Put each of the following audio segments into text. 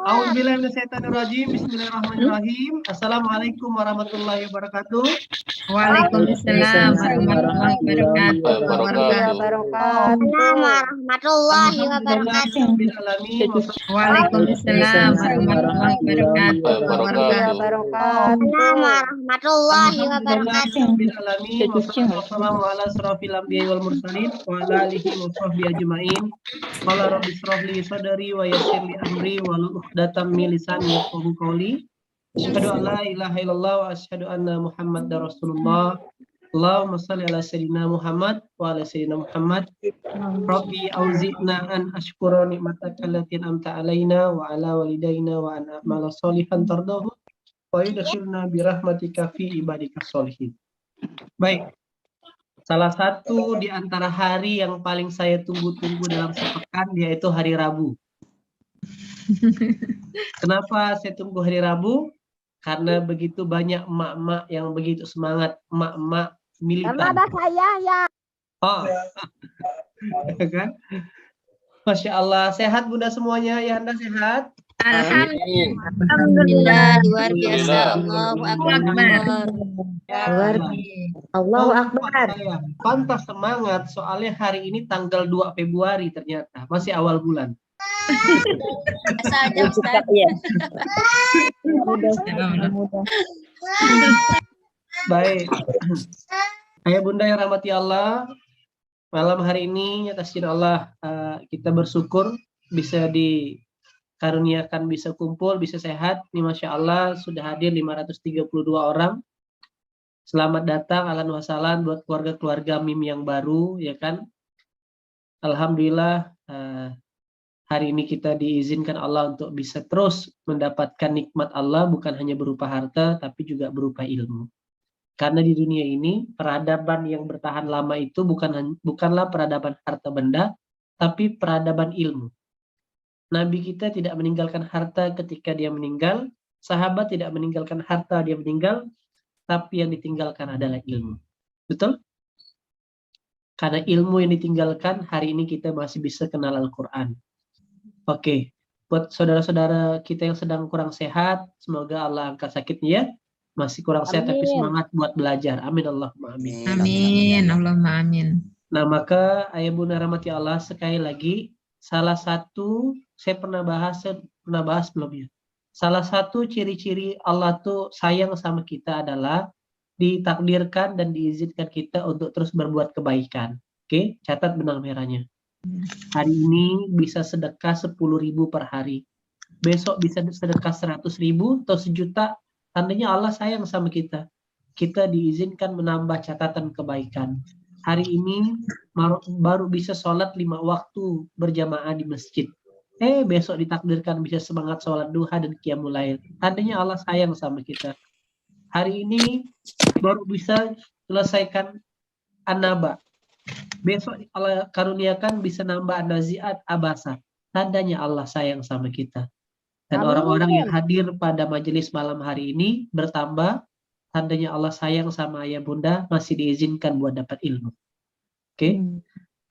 A'udzubillahi minasyaitonirrajim. Bismillahirrahmanirrahim. Assalamualaikum warahmatullahi wabarakatuh. Waalaikumsalam warahmatullahi wabarakatuh. warahmatullahi wabarakatuh. Waalaikumsalam warahmatullahi wabarakatuh. Warahmatullahi wabarakatuh. Wassalamu ala asrofil anbiya'i wal mursalin wa ala alihi wa sahbihi ajma'in. Qala rabbi shrah li sadri wa yassir li amri wa hlul 'uqdatam min lisani yafqahu qawli. Asyhadu an la ilaha illallah wa asyhadu anna Muhammadar Rasulullah. Allahumma shalli ala sayyidina Muhammad wa ala sayyidina Muhammad. Rabbi auzi'na an ashkura ni'mataka allati an'amta alaina wa ala walidayna wa an a'mala sholihan tardahu wa yudkhilna bi rahmatika fi ibadikas sholihin. Baik. Salah satu di antara hari yang paling saya tunggu-tunggu dalam sepekan yaitu hari Rabu. Kenapa saya tunggu hari Rabu? Karena begitu banyak emak-emak yang begitu semangat, emak-emak militan. Ada saya ya. Oh, kan? Masya Allah, sehat Bunda semuanya, ya Anda sehat? Alhamdulillah, luar biasa. Allahu Akbar. Allahu Akbar. Pantas semangat, soalnya hari ini tanggal 2 Februari ternyata, masih awal bulan. Saja Ustaz. Baik. Ayah Bunda yang rahmati Allah, malam hari ini atas izin Allah kita bersyukur bisa dikaruniakan, bisa kumpul, bisa sehat. Ini Masya Allah sudah hadir 532 orang. Selamat datang, ahlan wa sahlan buat keluarga-keluarga MIM yang baru, ya kan. Alhamdulillah hari ini kita diizinkan Allah untuk bisa terus mendapatkan nikmat Allah, bukan hanya berupa harta tapi juga berupa ilmu. Karena di dunia ini peradaban yang bertahan lama itu bukanlah peradaban harta benda, tapi peradaban ilmu. Nabi kita tidak meninggalkan harta ketika dia meninggal, sahabat tidak meninggalkan harta dia meninggal, tapi yang ditinggalkan adalah ilmu. Betul? Karena ilmu yang ditinggalkan, hari ini kita masih bisa kenal Al-Quran. Oke, buat saudara-saudara kita yang sedang kurang sehat, semoga Allah angkat sakitnya ya. Masih kurang sehat tapi semangat buat belajar. Amin Allahumma amin. Amin, Allahumma amin. Nah, maka ayah bunda rahmati Allah, sekali lagi salah satu saya pernah bahas sebelumnya. Salah satu ciri-ciri Allah tuh sayang sama kita adalah ditakdirkan dan diizinkan kita untuk terus berbuat kebaikan. Oke, catat benang merahnya. Hari ini bisa sedekah 10.000 per hari. Besok bisa sedekah 100.000 atau 1 juta. Tandanya Allah sayang sama kita. Kita diizinkan menambah catatan kebaikan. Hari ini baru bisa sholat 5 waktu berjamaah di masjid. Besok ditakdirkan bisa semangat sholat duha dan qiyamul lail. Tandanya Allah sayang sama kita. Hari ini baru bisa selesaikan an-naba. Besok Allah karuniakan bisa nambah an-nazi'at abasa. Tandanya Allah sayang sama kita. Dan orang-orang yang hadir pada majelis malam hari ini bertambah, tandanya Allah sayang sama ayah bunda, masih diizinkan buat dapat ilmu. Oke?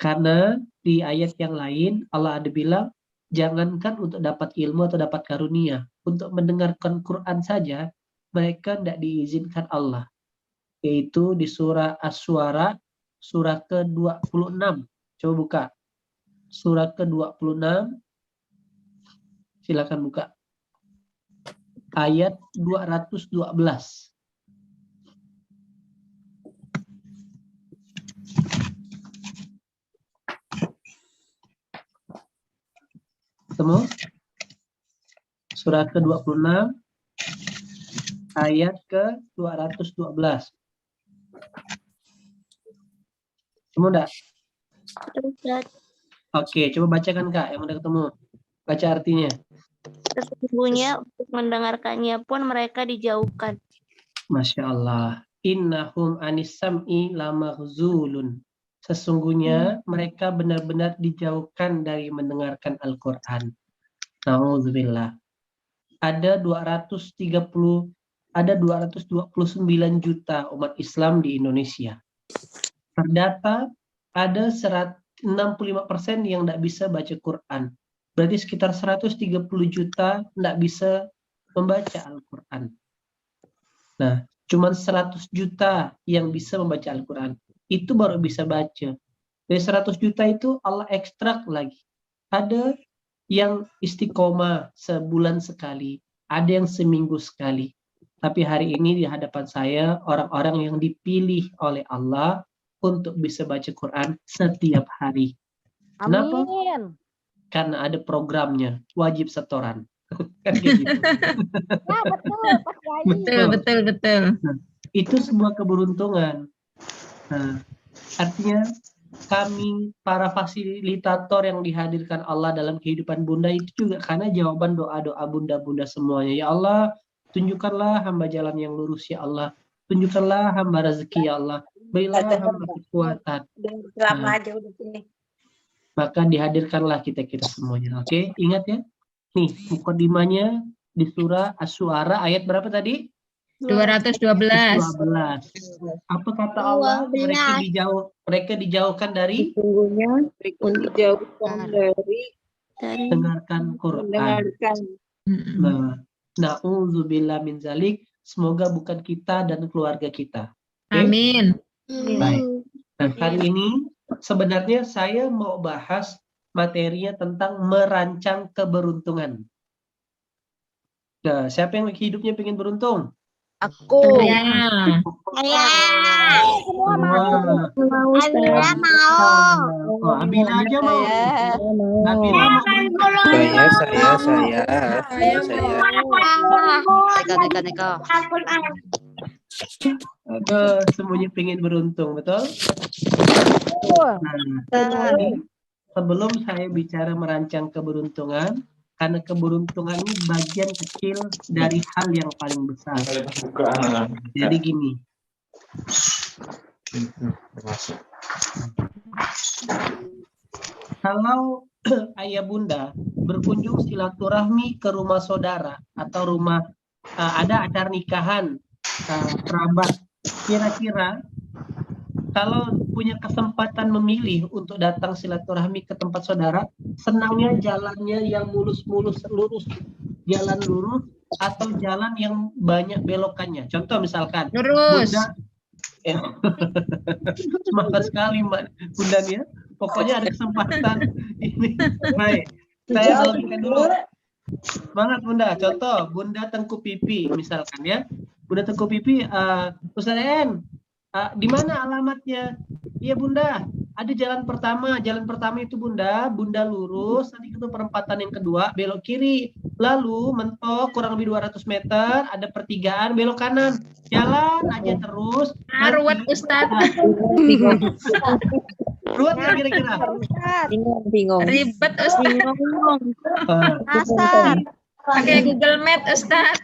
Karena di ayat yang lain Allah ada bilang, jangankan untuk dapat ilmu atau dapat karunia, untuk mendengarkan Quran saja mereka tidak diizinkan Allah. Yaitu di surah Asy-Syu'ara surah ke-26. Coba buka. Surah ke-26. Silakan buka. Ayat 212. Ketemu? Surah ke-26 ayat ke-212. Ketemu enggak? Oke, coba bacakan Kak yang udah ketemu. Baca artinya. Sesungguhnya untuk mendengarkannya pun mereka dijauhkan. Masya Allah. Innahum anis sam'i lamahzulun. Sesungguhnya mereka benar-benar dijauhkan dari mendengarkan Al-Quran. Na'udzubillah. Ada 229 juta umat Islam di Indonesia. Terdata ada 65% yang tidak bisa baca Quran. Berarti sekitar 130 juta tidak bisa membaca Al-Quran. Nah, cuma 100 juta yang bisa membaca Al-Quran. Itu baru bisa baca. Dari 100 juta itu Allah ekstrak lagi. Ada yang istiqomah sebulan sekali, ada yang seminggu sekali. Tapi hari ini di hadapan saya orang-orang yang dipilih oleh Allah untuk bisa baca Quran setiap hari. Kenapa? Amin. Karena ada programnya, wajib setoran. Kan kayak gitu. Ya betul, Pak Kiai. Betul. Itu sebuah keberuntungan. Nah, artinya kami para fasilitator yang dihadirkan Allah dalam kehidupan Bunda itu juga karena jawaban doa-doa Bunda-Bunda semuanya. Ya Allah, tunjukkanlah hamba jalan yang lurus ya Allah. Tunjukkanlah hamba rezeki ya Allah. Berilah hamba kekuatan. Lama aja udah sini. Maka dihadirkanlah kita-kita semuanya. Oke, ingat ya. Nih, mukadimahnya di surah Asy-Syu'ara ayat berapa tadi? 212. 12. Apa kata Allah? 12. Mereka dijauhkan dari Sesungguhnya dijauhkan dari dengarkan Quran. mendengarkan. Nah, na'udzubillah min zalik. Semoga bukan kita dan keluarga kita. Oke? Amin. Baik. Nah, hari ini sebenarnya saya mau bahas materinya tentang merancang keberuntungan. Nah, siapa yang hidupnya pengen beruntung? Aku. Ya. Semua mau. Abila mau. Oh, Abila aja mau. Abila mau beruntung. Neka. Semuanya pengen beruntung, betul? Betul. Nah, sebelum saya bicara merancang keberuntungan, karena keberuntungan ini bagian kecil dari hal yang paling besar. Jadi gini, kalau ayah bunda berkunjung silaturahmi ke rumah saudara atau rumah ada acara nikahan kerabat, kira-kira kalau punya kesempatan memilih untuk datang silaturahmi ke tempat saudara, senangnya jalannya yang mulus-mulus lurus, jalan lurus, atau jalan yang banyak belokannya. Contoh misalkan, Lurus. Bunda, semangat sekali Mbak Bundanya. Pokoknya ada kesempatan ini. Baik, saya alamikan dulu. Semangat Bunda. Contoh, Bunda Tengku Pipi misalkan ya. Bunda Tengku Pipi, Ustaz En, di mana alamatnya? Iya Bunda, ada jalan pertama. Jalan pertama itu Bunda lurus, nanti ketemu perempatan yang kedua, belok kiri. Lalu mentok kurang lebih 200 meter, ada pertigaan, belok kanan. Jalan aja terus. Ruwet Ustaz. Ruwet nggak kira-kira? Bingung. Ribet Ustaz. Asar. Pakai Google Map Ustaz.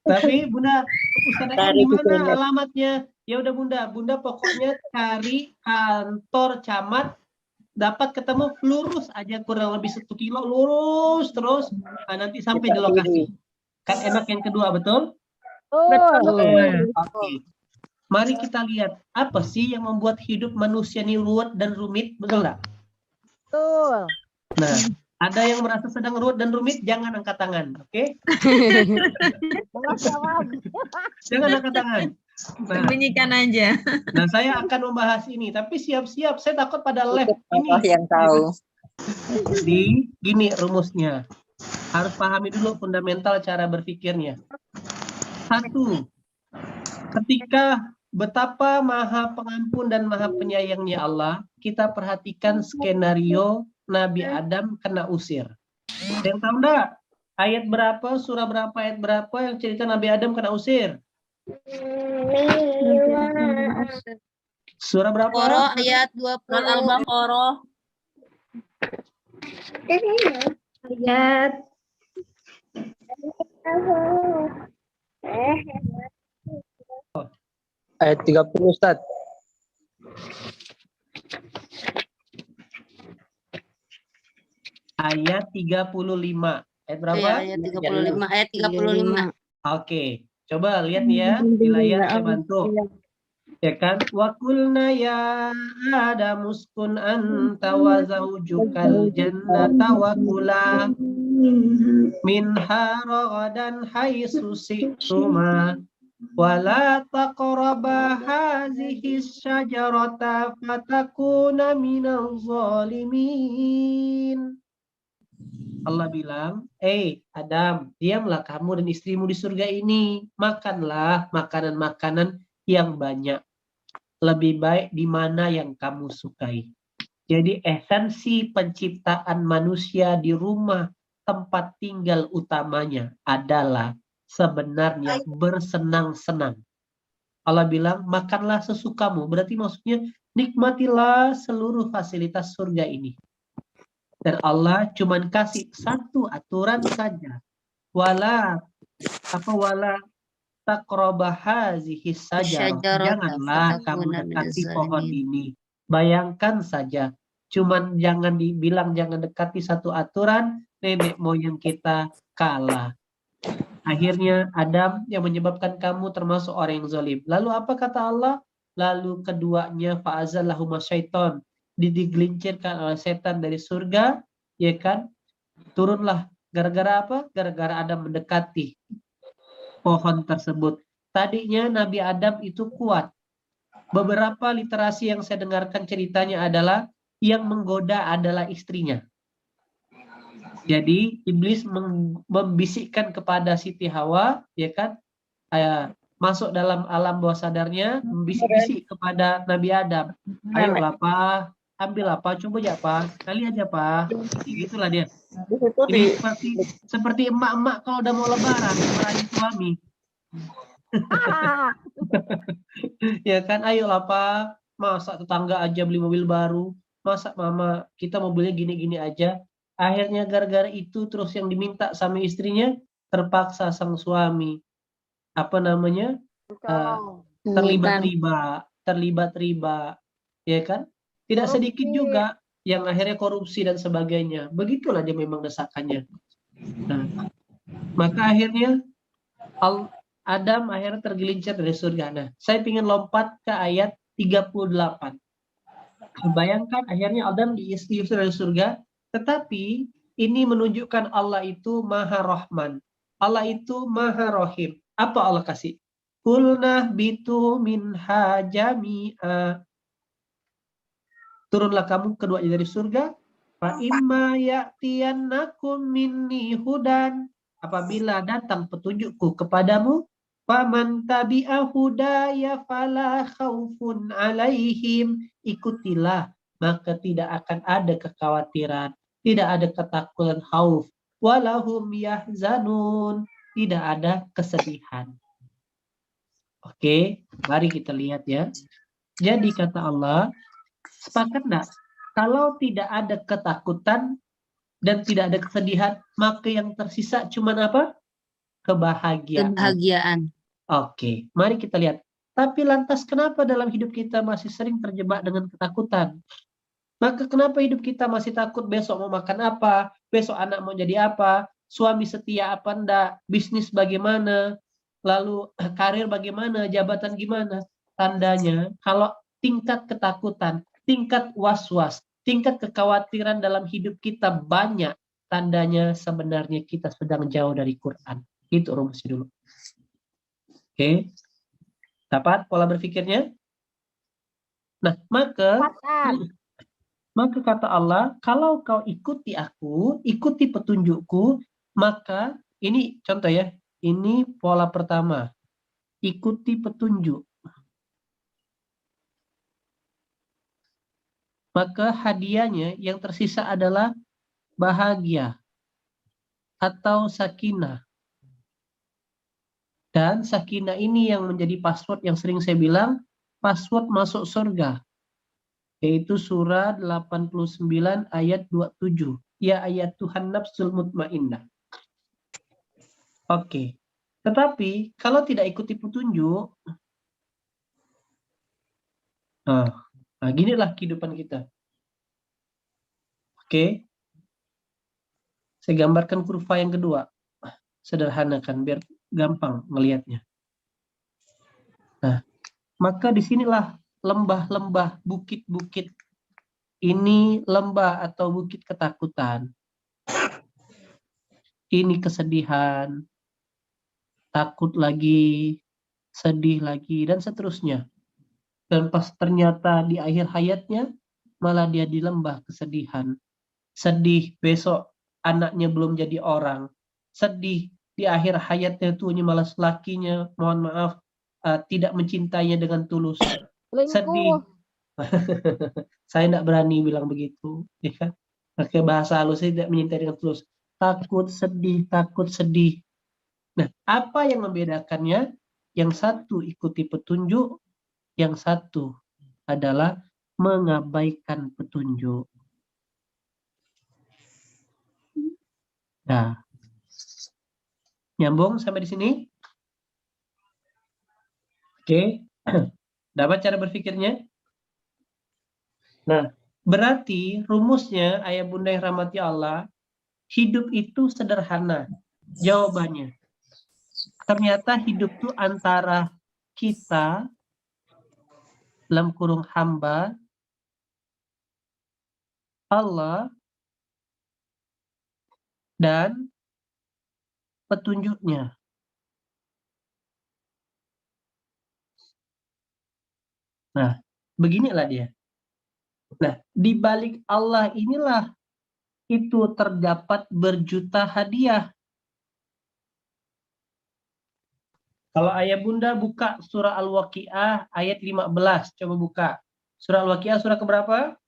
Tapi Bunda, Ustaz Eka di mana alamatnya? Ya udah Bunda pokoknya cari kantor camat, dapat ketemu lurus aja kurang lebih 1 kilo lurus terus, nanti sampai di lokasi. Kan enak yang kedua, betul? Betul. Oke. Mari kita lihat apa sih yang membuat hidup manusia ini ruwet dan rumit, betul nggak? Betul. Nah, ada yang merasa sedang ruwet dan rumit, jangan angkat tangan, oke? Jangan angkat tangan. Nah, Sembunyikan aja. nah, saya akan membahas ini, tapi siap-siap, saya takut pada lab ini. Yang tahu. Di gini rumusnya, harus pahami dulu fundamental cara berpikirnya. 1, ketika betapa maha pengampun dan maha penyayangnya Allah, kita perhatikan skenario Nabi Adam kena usir. Yang tahu enggak? Ayat berapa, surah berapa, ayat berapa yang cerita Nabi Adam kena usir? Surah berapa? Qara ayat 20. Al-Baqarah. Ayat. Ayat 30 Ustaz. Ayat 35. Ayat berapa? Ayat 35. Ayat 35. Oke, coba lihat nih ya di layar saya bantu. Ya kan? Wa qulna ya Adam uskun anta wa zawjukal jannata wa kula minha ragadan haitsu syi'tuma wa la taqraba hadhihi syajarata fatakuna minaz zalimin. Allah bilang, Adam, diamlah kamu dan istrimu di surga ini. Makanlah makanan-makanan yang banyak. Lebih baik di mana yang kamu sukai. Jadi esensi penciptaan manusia di rumah tempat tinggal utamanya adalah sebenarnya bersenang-senang. Allah bilang, makanlah sesukamu. Berarti maksudnya nikmatilah seluruh fasilitas surga ini. Dan Allah cuman kasih satu aturan saja. Wala taqrabah hazihi sajarah. Janganlah kamu dekati pohon ini. Bayangkan saja. Cuman jangan dibilang jangan dekati satu aturan, nenek moyang kita kalah. Akhirnya Adam yang menyebabkan kamu termasuk orang yang zalim. Lalu apa kata Allah? Lalu keduanya fa'azallahuma syaiton. Digelincirkan oleh setan dari surga, ya kan? Turunlah. Gara-gara apa? Gara-gara Adam mendekati pohon tersebut. Tadinya Nabi Adam itu kuat. Beberapa literasi yang saya dengarkan ceritanya adalah yang menggoda adalah istrinya. Jadi iblis membisikkan kepada Siti Hawa, ya kan? Masuk dalam alam bawah sadarnya, membisik-bisik kepada Nabi Adam. Ayolah Pak, ambil apa? Coba ya Pak, kali aja Pak. Itulah dia. Ini seperti emak-emak kalau udah mau lebaran, merayu suami. Ya kan, ayolah Pak, masa tetangga aja beli mobil baru, masa mama kita mobilnya gini-gini aja. Akhirnya gara-gara itu terus yang diminta sama istrinya, terpaksa sang suami terlibat riba, ya kan? Tidak sedikit juga yang akhirnya korupsi dan sebagainya. Begitulah dia memang desakannya. Nah, maka akhirnya Adam akhirnya tergelincir dari surga. Nah, saya ingin lompat ke ayat 38. Bayangkan akhirnya Adam diusir dari surga, tetapi ini menunjukkan Allah itu Maha Rahman. Allah itu Maha Rahim. Apa Allah kasih? Qulna bitu minha jami'a. Turunlah kamu keduanya dari surga. Fa imma ya'tiyannakum minni hudan. Apabila datang petunjukku kepadamu, faman tabi'a hudaya fala khaufun alaihim. Ikutilah, maka tidak akan ada kekhawatiran, tidak ada ketakutan khauf. Walahum yahzanun. Tidak ada kesedihan. Oke, mari kita lihat ya. Jadi kata Allah, sepakat enggak? Kalau tidak ada ketakutan dan tidak ada kesedihan, maka yang tersisa cuma apa? Kebahagiaan. Oke, mari kita lihat. Tapi lantas kenapa dalam hidup kita masih sering terjebak dengan ketakutan? Maka kenapa hidup kita masih takut besok mau makan apa? Besok anak mau jadi apa? Suami setia apa enggak? Bisnis bagaimana? Lalu karir bagaimana? Jabatan gimana? Tandanya kalau tingkat ketakutan, tingkat was-was, tingkat kekhawatiran dalam hidup kita banyak, tandanya sebenarnya kita sedang jauh dari Quran. Itu rumusnya dulu. Oke. Dapat pola berpikirnya? Nah, maka kata Allah, kalau kau ikuti aku, ikuti petunjukku, maka ini contoh ya, ini pola pertama. Ikuti petunjuk. Maka hadiahnya yang tersisa adalah bahagia atau sakinah. Dan sakinah ini yang menjadi password yang sering saya bilang, password masuk surga. Yaitu surah 89 ayat 27. Ya ayat Tuhan nafsul mutmainnah. Oke. Tetapi kalau tidak ikuti petunjuk, nah ginilah kehidupan kita. Oke. Saya gambarkan kurva yang kedua. Sederhanakan biar gampang ngelihatnya. Nah, Maka disinilah lembah-lembah, bukit-bukit. Ini lembah atau bukit ketakutan. Ini kesedihan, takut lagi, sedih lagi, dan seterusnya. Dan pas ternyata di akhir hayatnya, malah dia di lembah kesedihan. Sedih besok anaknya belum jadi orang. Sedih di akhir hayatnya tuanya malah lakinya, mohon maaf, tidak mencintainya dengan tulus. Sedih. Selingkuh. Saya tidak berani bilang begitu, ya kan? Pakai bahasa halus, saya tidak menyintai dengan tulus. Takut, sedih, takut, sedih. Nah, apa yang membedakannya? Yang satu ikuti petunjuk, yang satu adalah mengabaikan petunjuk. Nah, nyambung sampai di sini? Oke, dapat cara berpikirnya? Nah, berarti rumusnya ayah bunda yang rahmati Allah, hidup itu sederhana. Jawabannya, ternyata hidup itu antara kita, dalam kurung hamba, Allah, dan petunjuknya. Nah, beginilah dia. Nah, di balik Allah inilah itu terdapat berjuta hadiah. Kalau ayah bunda buka surah Al-Waqiah ayat 15, coba buka. Surah Al-Waqiah surah keberapa?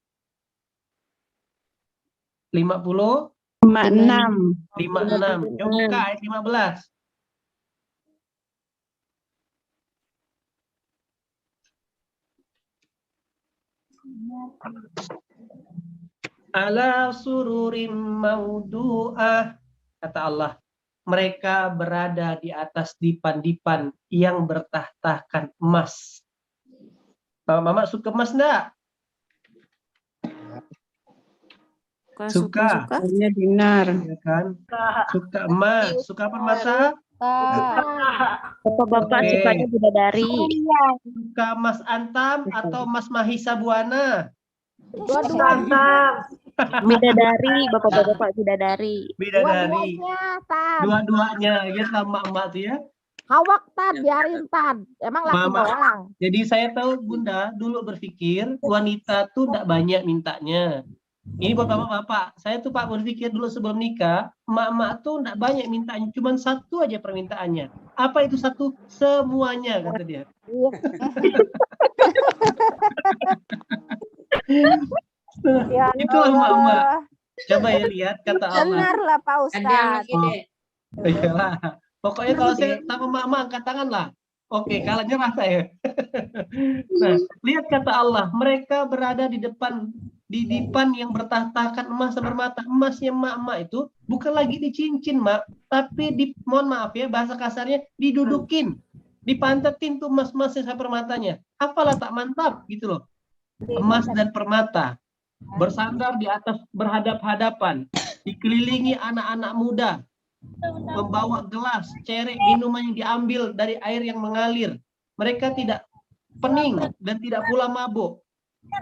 50? 56. 56. Coba buka ayat 15. Ala sururim maudu'ah, kata Allah, mereka berada di atas dipan-dipan yang bertahtakan emas. Mama suka emas enggak? Suka. Hanya dinar. Ya kan? Suka emas, suka permata? Bapak-bapak Oke. sukanya bidadari. Suka Mas Antam atau Mas Mahisa Buana? Dua-duanya. Bidadari, bapak-bapak bidadari. Bidadari. Dua-duanya, Tan. Dua-duanya ya sama emak tuh ya. Hawak, Tan. Biarin, Tan. Emang laki Mama. doang. Jadi saya tahu Bunda dulu berpikir wanita tuh tidak banyak mintanya. Ini buat bapak-bapak. Saya tuh Pak berpikir dulu sebelum nikah, emak-emak tuh tidak banyak mintanya, cuma satu aja permintaannya. Apa itu satu? Semuanya, kata dia. Ya Itulah emak-emak. Coba ya lihat kata Allah. Dengarlah Pak Ada yang Ustadz. lagi deh. Iyalah. Pokoknya kalau saya sama emak-emak angkat tangan lah. Oke, kalah nyerah saya. Nah, lihat kata Allah, mereka berada di depan yang bertahtakan emas sepermata. Emasnya emak-emak itu bukan lagi dicincin, Mak, tapi mohon maaf ya, bahasa kasarnya didudukin, dipantetin tuh emas-emasnya sepermatanya. Apalah tak mantap gitu loh. Emas dan permata bersandar di atas berhadap-hadapan, dikelilingi anak-anak muda, membawa gelas, cerek minuman yang diambil dari air yang mengalir. Mereka tidak pening dan tidak pula mabuk.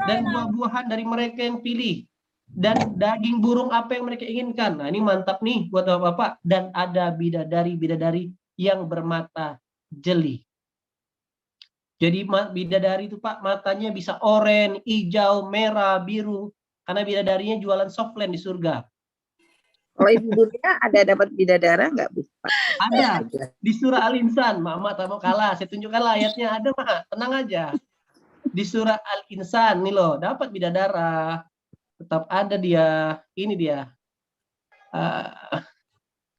Dan buah-buahan dari mereka yang pilih. Dan daging burung apa yang mereka inginkan. Nah, ini mantap nih buat bapak-bapak. Dan ada bidadari-bidadari yang bermata jeli. Jadi bidadari itu Pak, matanya bisa oranye, hijau, merah, biru. Karena bidadarinya jualan softland di surga. Kalau ibu Bunda ada dapat bidadara nggak, Bu? Ada di surah Al-Insan. Mama tak mau kalah, saya tunjukkan ayatnya. Ada, Mak, tenang aja. Di surah Al-Insan nih loh, dapat bidadara. Tetap ada dia. Ini dia.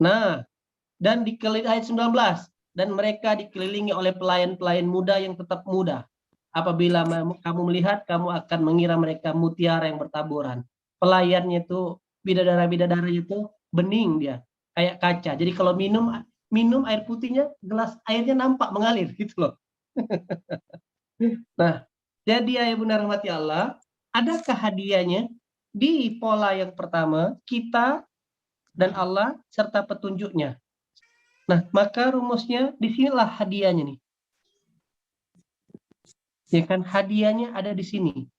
Nah, dan dikelilingi ayat 19. Dan mereka dikelilingi oleh pelayan-pelayan muda yang tetap muda. Apabila kamu melihat, kamu akan mengira mereka mutiara yang bertaburan. Pelayannya itu, bidadara-bidadaranya itu bening dia, kayak kaca. Jadi kalau minum air putihnya, gelas airnya nampak mengalir gitu loh. Nah, jadi ayah bunda rahmati Allah, adakah hadiahnya di pola yang pertama, kita dan Allah serta petunjuknya. Nah, maka rumusnya disinilah hadiahnya nih. Ya kan, hadiahnya ada di sini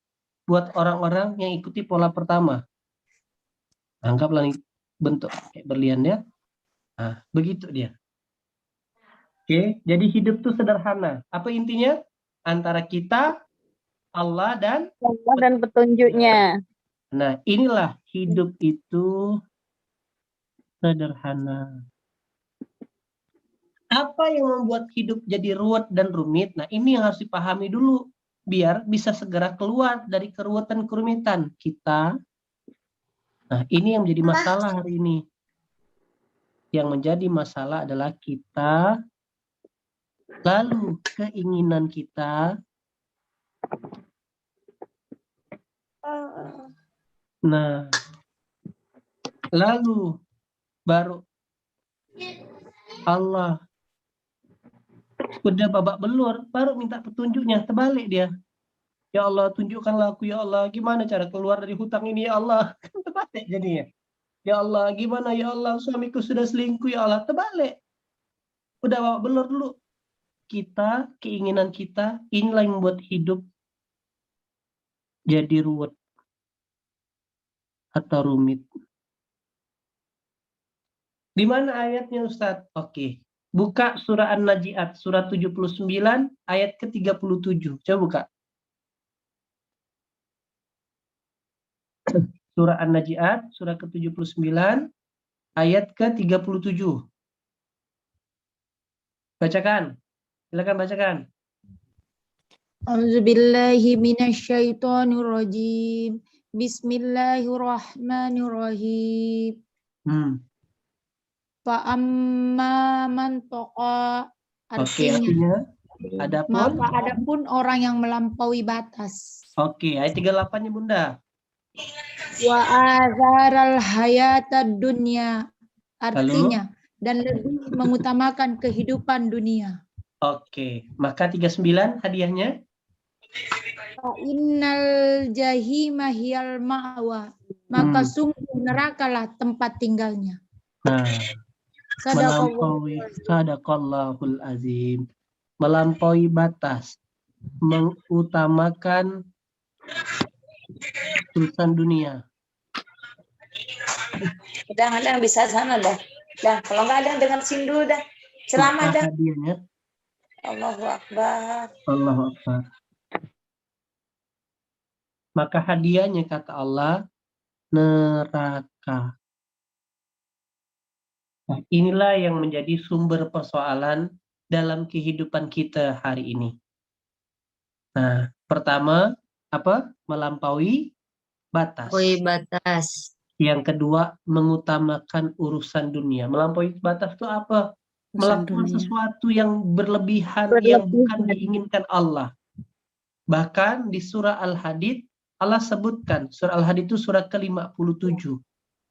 buat orang-orang yang ikuti pola pertama. Anggaplah nih bentuk kayak berlian ya. Nah, begitu dia. Oke, jadi hidup itu sederhana. Apa intinya? Antara kita, Allah dan petunjuknya. Nah, inilah hidup itu sederhana. Apa yang membuat hidup jadi ruwet dan rumit? Nah, ini yang harus dipahami dulu biar bisa segera keluar dari keruwetan-kerumitan kita. Nah, ini yang menjadi masalah hari ini. Yang menjadi masalah adalah kita, lalu keinginan kita. Nah, lalu baru Allah udah babak belur, baru minta petunjuknya, terbalik dia. Ya Allah, tunjukkanlah aku ya Allah, gimana cara keluar dari hutang ini ya Allah. Kan terbalik jadinya. Ya Allah, gimana ya Allah, suamiku sudah selingkuh ya Allah, terbalik. Udah babak belur dulu. Kita, keinginan kita, inilah yang membuat hidup jadi ruwet atau rumit. Di mana ayatnya Ustadz? Oke. Buka surah An-Naji'at, surah 79, ayat ke-37. Coba buka. Surah An-Naji'at, surah ke-79, ayat ke-37. Bacakan. Silakan bacakan. A'udzubillahi minasyaitonirrajim. Bismillahirrahmanirrahim. Fa'amma man taqa, Oke, artinya artinya maka adapun orang yang melampaui batas. Oke, ayat 38-nya Bunda. Wa azaral hayatad dunya, artinya dan lebih mengutamakan kehidupan dunia. Oke, maka 39 hadiahnya. Fa innal jahima hiyal ma'wa, maka sungguh nerakalah tempat tinggalnya. Nah, sadaqallahul azim, melampaui batas, mengutamakan urusan dunia. Udah ada yang bisa sana dah. Dah, kalau nggak ada dengan sindu dah. Selamat dah. Hadiahnya. Allahu Akbar. Allahu Akbar. Maka hadiahnya kata Allah neraka. Nah, inilah yang menjadi sumber persoalan dalam kehidupan kita hari ini. Nah, pertama, apa? Melampaui batas. Batas. Yang kedua, mengutamakan urusan dunia. Melampaui batas itu apa? Melakukan sesuatu yang berlebihan, yang bukan diinginkan Allah. Bahkan di surah Al-Hadid, Allah sebutkan, surah Al-Hadid itu surah ke-57.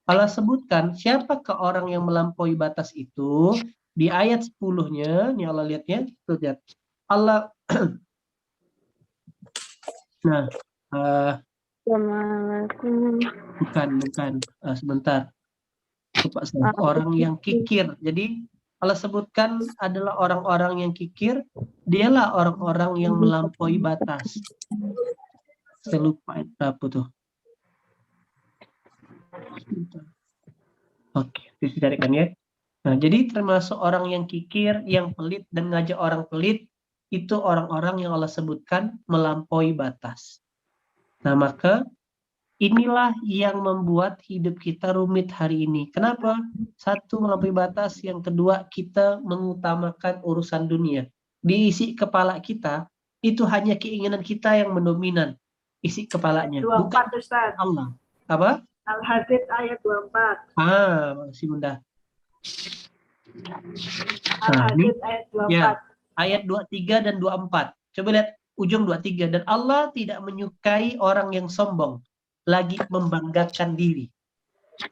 Allah sebutkan siapakah orang yang melampaui batas itu. Di ayat 10-nya, ini Allah lihatnya, tuh lihat. Allah nah, bukan, sebentar. Orang yang kikir. Jadi Allah sebutkan adalah orang-orang yang kikir, dialah orang-orang yang melampaui batas. Saya lupa ayat berapa tuh. Oke, bisa carikan ya. Nah, jadi termasuk orang yang kikir, yang pelit dan ngajak orang pelit, itu orang-orang yang Allah sebutkan melampaui batas. Nah, maka inilah yang membuat hidup kita rumit hari ini. Kenapa? Satu, melampaui batas. Yang kedua, kita mengutamakan urusan dunia. Di isi kepala kita, itu hanya keinginan kita yang mendominan isi kepalanya. 24 bukan Ustaz. Allah. Apa? Al-Hadid ayat 24. Makasih Bunda. Al-Hadid ayat 24. Ya, ayat 23 dan 24. Coba lihat ujung 23. Dan Allah tidak menyukai orang yang sombong, lagi membanggakan diri.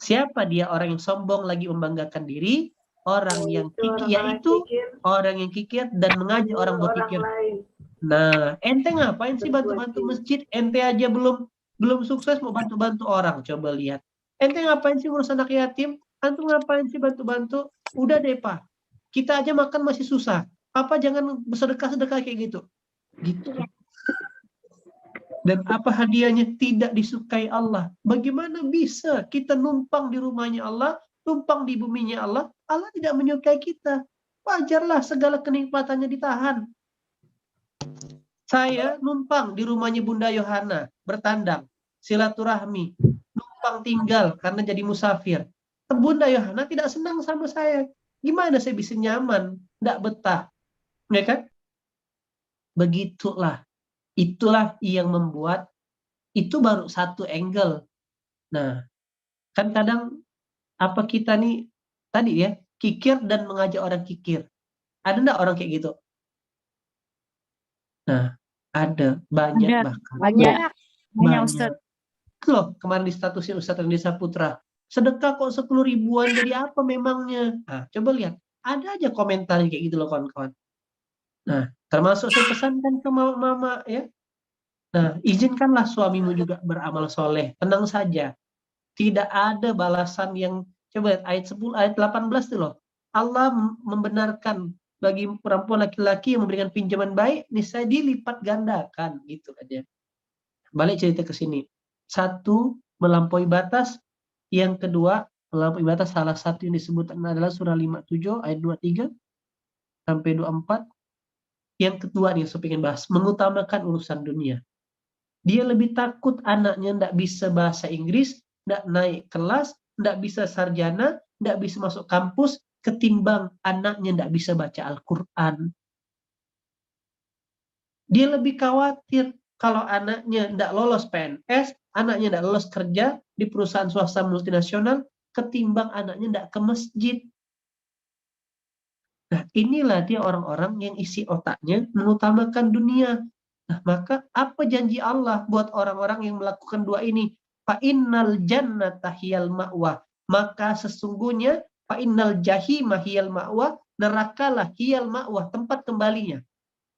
Siapa dia orang yang sombong lagi membanggakan diri? Orang yang kikir, yaitu orang yang kikir dan mengajak orang berpikir. Nah, ente ngapain sih bantu-bantu masjid? Ente aja belum sukses mau bantu-bantu orang. Coba lihat. Ente ngapain sih ngurus anak yatim? Antum ngapain sih bantu-bantu? Udah deh Pak. Kita aja makan masih susah. Papa jangan bersedekah-sedekah kayak gitu. Gitu. Dan apa hadiahnya? Tidak disukai Allah. Bagaimana bisa kita numpang di rumahnya Allah, numpang di buminya Allah, Allah tidak menyukai kita. Wajarlah segala kenikmatannya ditahan. Saya numpang di rumahnya Bunda Yohana, bertandang, silaturahmi, numpang tinggal karena jadi musafir. Bunda Yohana tidak senang sama saya. Gimana saya bisa nyaman, tidak betah? Ya kan? Begitulah. Itulah yang membuat itu baru satu angle. Nah, kan kadang apa kita nih tadi ya, kikir dan mengajak orang kikir. Ada enggak orang kayak gitu? Nah, ada banyak Ada. bahkan. Banyak Ustaz. Loh, kemarin di statusnya Ustadz Randy Saputra, sedekah kok 10 ribuan jadi apa memangnya? Nah, coba lihat. Ada aja komentar kayak gitu loh kawan-kawan. Nah, termasuk saya pesankan ke mama ya. Nah, izinkanlah suamimu juga beramal soleh. Tenang saja. Tidak ada balasan yang, coba lihat ayat 10, ayat 18 itu loh. Allah membenarkan bagi perempuan laki-laki yang memberikan pinjaman baik, niscaya dilipat gandakan. Gitu aja. Balik cerita ke sini. Satu, melampaui batas. Yang kedua, melampaui batas salah satu yang disebut adalah surah 57 ayat 23 sampai 24. Yang kedua nih, saya ingin bahas, mengutamakan urusan dunia. Dia lebih takut anaknya tidak bisa bahasa Inggris, tidak naik kelas, tidak bisa sarjana, tidak bisa masuk kampus, ketimbang anaknya tidak bisa baca Al-Quran. Dia lebih khawatir kalau anaknya tidak lolos PNS, anaknya tidak lolos kerja di perusahaan swasta multinasional, ketimbang anaknya tidak ke masjid. Nah, inilah dia orang-orang yang isi otaknya mengutamakan dunia. Nah, maka apa janji Allah buat orang-orang yang melakukan dua ini? Fa innal jannata hiyal ma'wa. Maka sesungguhnya fa innal jahima hiyal ma'wa, nerakalah hiyal ma'wa, tempat kembalinya.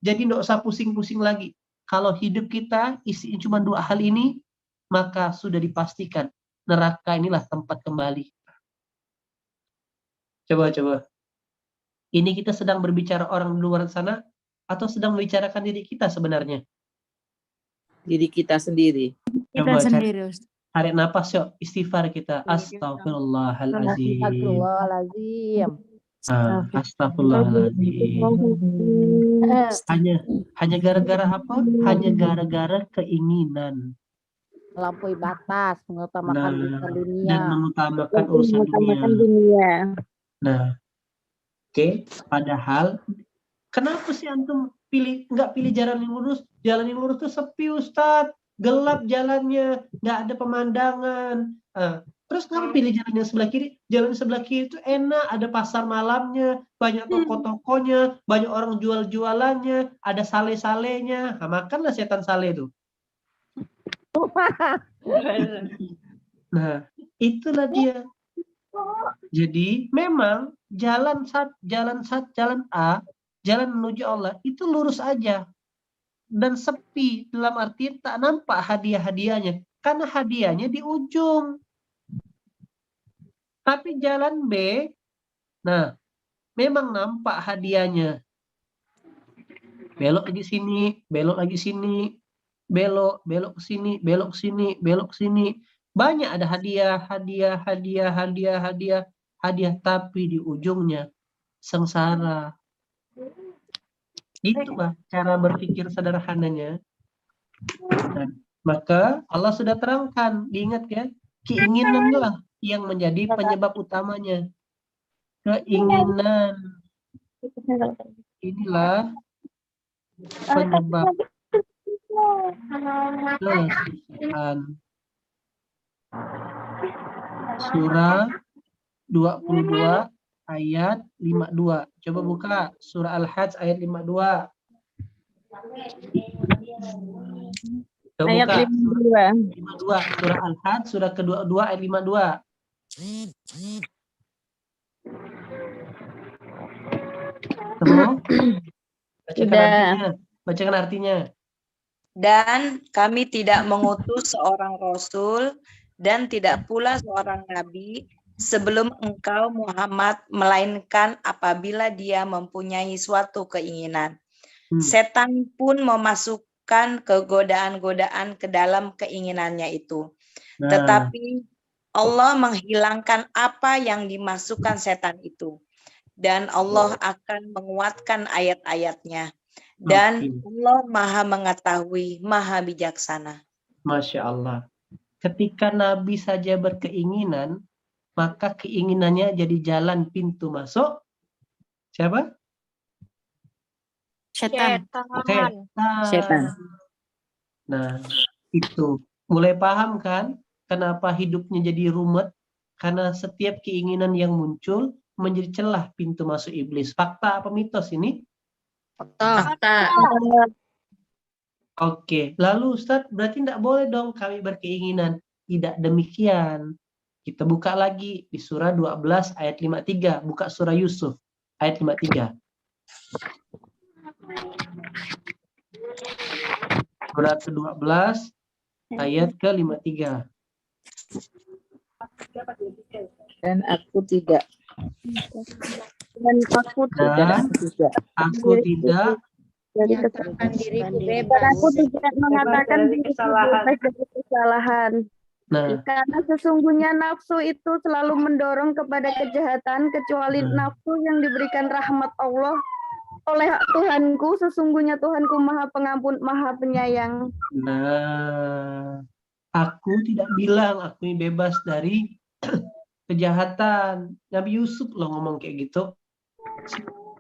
Jadi tidak usah pusing-pusing lagi. Kalau hidup kita isinya cuma dua hal ini, maka sudah dipastikan neraka inilah tempat kembali. Coba. Ini kita sedang berbicara orang di luar sana atau sedang membicarakan diri kita sebenarnya? Diri kita sendiri. Kita sendiri Ustaz. Tarik nafas yuk, istighfar kita. Astaghfirullahaladzim. Astagfirullahaladzim. Astagfirullahaladzim. Hanya gara-gara apa? Hanya gara-gara keinginan. Melampaui batas, mengutamakan urusan dunia. Dan mengutamakan urusan dunia. Nah, oke. Padahal, kenapa sih antum nggak pilih jalan yang lurus? Jalan yang lurus itu sepi, Ustadz. Gelap jalannya, nggak ada pemandangan. Terus kenapa pilih jalan yang sebelah kiri? Jalan sebelah kiri itu enak, ada pasar malamnya, banyak toko-tokonya, banyak orang jual-jualannya, ada sale-salenya. Nah, makanlah setan sale itu. Nah, itulah dia. Jadi memang jalan A, jalan menuju Allah itu lurus aja. Dan sepi, dalam arti tak nampak hadiah-hadiahnya. Karena hadiahnya di ujung. Tapi jalan B, nah, memang nampak hadiahnya. Belok lagi sini, belok lagi sini, belok ke sini, belok ke sini, belok ke sini. Banyak ada hadiah, tapi di ujungnya sengsara. Itulah cara berpikir sederhananya. Dan maka Allah sudah terangkan, diingat ya, keinginanlah yang menjadi penyebab utamanya. Keinginan. Inilah penyebab kesusahan. Surah 22 ayat 52. Coba buka surah Al-Hajj ayat 52. Coba Ayat buka 52. Surah Al-Hajj surah kedua ayat 52. Temu? Bacakan artinya. Dan kami tidak mengutus seorang rasul dan tidak pula seorang nabi sebelum engkau Muhammad, melainkan apabila dia mempunyai suatu keinginan. Setan pun memasukkan kegodaan-godaan ke dalam keinginannya itu. Nah, Tetapi Allah menghilangkan apa yang dimasukkan setan itu. Dan Allah akan menguatkan ayat-ayatnya. Dan oke. Allah Maha Mengetahui, Maha Bijaksana. Masya Allah. Ketika Nabi saja berkeinginan, maka keinginannya jadi jalan pintu masuk. Siapa? Setan. Setan. Nah, itu. Mulai paham kan kenapa hidupnya jadi rumet? Karena setiap keinginan yang muncul menjadi celah pintu masuk iblis. Fakta apa mitos ini? Fakta. Oke, lalu Ustadz berarti tidak boleh dong kami berkeinginan. Tidak demikian. Kita buka lagi di surah 12 ayat 53. Buka surah Yusuf ayat 53. Surah ke-12 ayat ke-53. Dan aku tidak. Dan aku Dan tidak. aku tidak Dari Nyatakan diriku Dan bebas. aku tidak mengatakan dari diriku kesalahan. bebas dari kesalahan. Nah, Karena sesungguhnya nafsu itu selalu mendorong kepada kejahatan, kecuali nafsu yang diberikan rahmat Allah oleh Tuhanku. Sesungguhnya Tuhanku Maha Pengampun, Maha Penyayang. aku tidak bilang aku ini bebas dari kejahatan. Nabi Yusuf loh ngomong kayak gitu.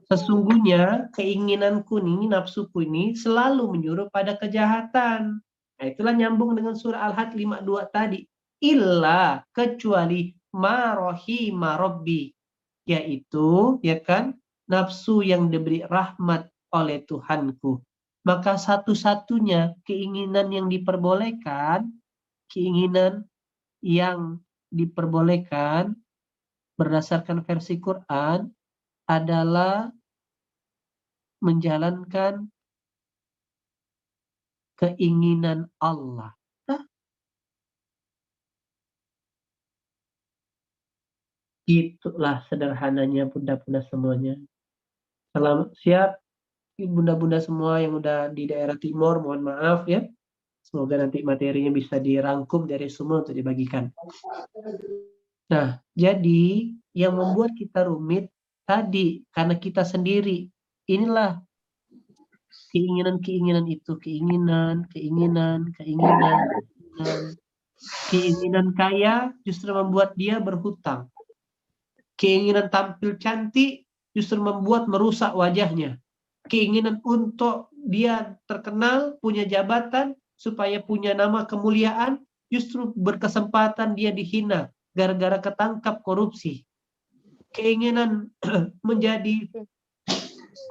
Sesungguhnya keinginanku ini, nafsuku ini selalu menyuruh pada kejahatan. Nah, itulah nyambung dengan surah Al-Had 52 tadi. Illa, kecuali ma rahima rabbi. Yaitu, ya kan, nafsu yang diberi rahmat oleh Tuhanku. Maka satu-satunya keinginan yang diperbolehkan, berdasarkan versi Quran adalah menjalankan keinginan Allah. Itulah sederhananya bunda-bunda semuanya. Selamat siap bunda-bunda semua yang udah di daerah timur, mohon maaf ya. Semoga nanti materinya bisa dirangkum dari semua untuk dibagikan. Nah, jadi yang membuat kita rumit tadi karena kita sendiri. Inilah keinginan itu, keinginan kaya justru membuat dia berhutang. Keinginan tampil cantik justru membuat merusak wajahnya. Keinginan untuk dia terkenal, punya jabatan, supaya punya nama kemuliaan, justru berkesempatan dia dihina gara-gara ketangkap korupsi. Keinginan menjadi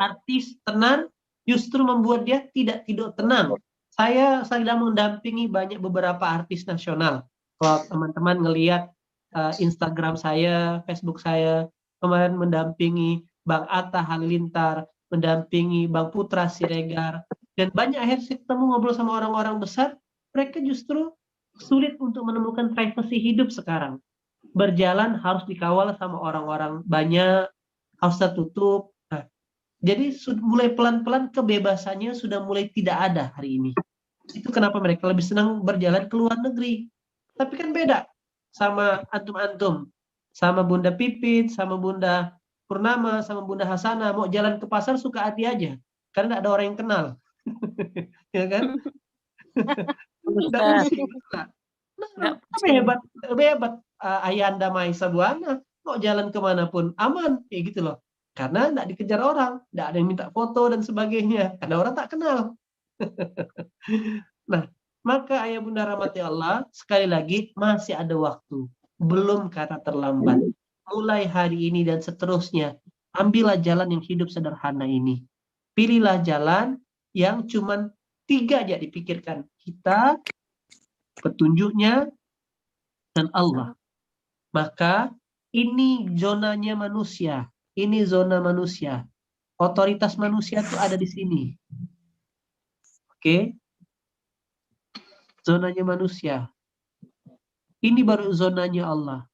artis tenar justru membuat dia tidak tidur tenang. Saya sedang mendampingi beberapa artis nasional. Kalau teman-teman ngelihat Instagram saya, Facebook saya, kemarin mendampingi Bang Atta Halilintar, mendampingi Bang Putra Siregar, dan banyak akhirnya saya ketemu ngobrol sama orang-orang besar, mereka justru sulit untuk menemukan privasi hidup sekarang. Berjalan harus dikawal sama orang-orang banyak, harus tertutup. Nah, jadi mulai pelan-pelan kebebasannya sudah mulai tidak ada hari ini. Itu kenapa mereka lebih senang berjalan ke luar negeri. Tapi kan beda sama antum-antum, sama Bunda Pipit, sama Bunda Purnama, sama Bunda Hasanah, mau jalan ke pasar suka hati aja, karena tidak ada orang yang kenal. Ya kan? Hebat Ayanda Maisa Buana, mau jalan kemanapun aman, kayak gitu loh. Karena tidak dikejar orang, tidak ada yang minta foto dan sebagainya, karena orang tak kenal. Nah, maka ayah bunda rahmati Allah, sekali lagi masih ada waktu, belum kata terlambat. Mulai hari ini dan seterusnya, ambillah jalan yang hidup sederhana ini. Pilihlah jalan yang cuma 3 aja dipikirkan. Kita, petunjuknya, dan Allah. Maka ini zonanya manusia. Ini zona manusia. Otoritas manusia itu ada di sini. Oke? Zonanya manusia. Ini baru zonanya Allah.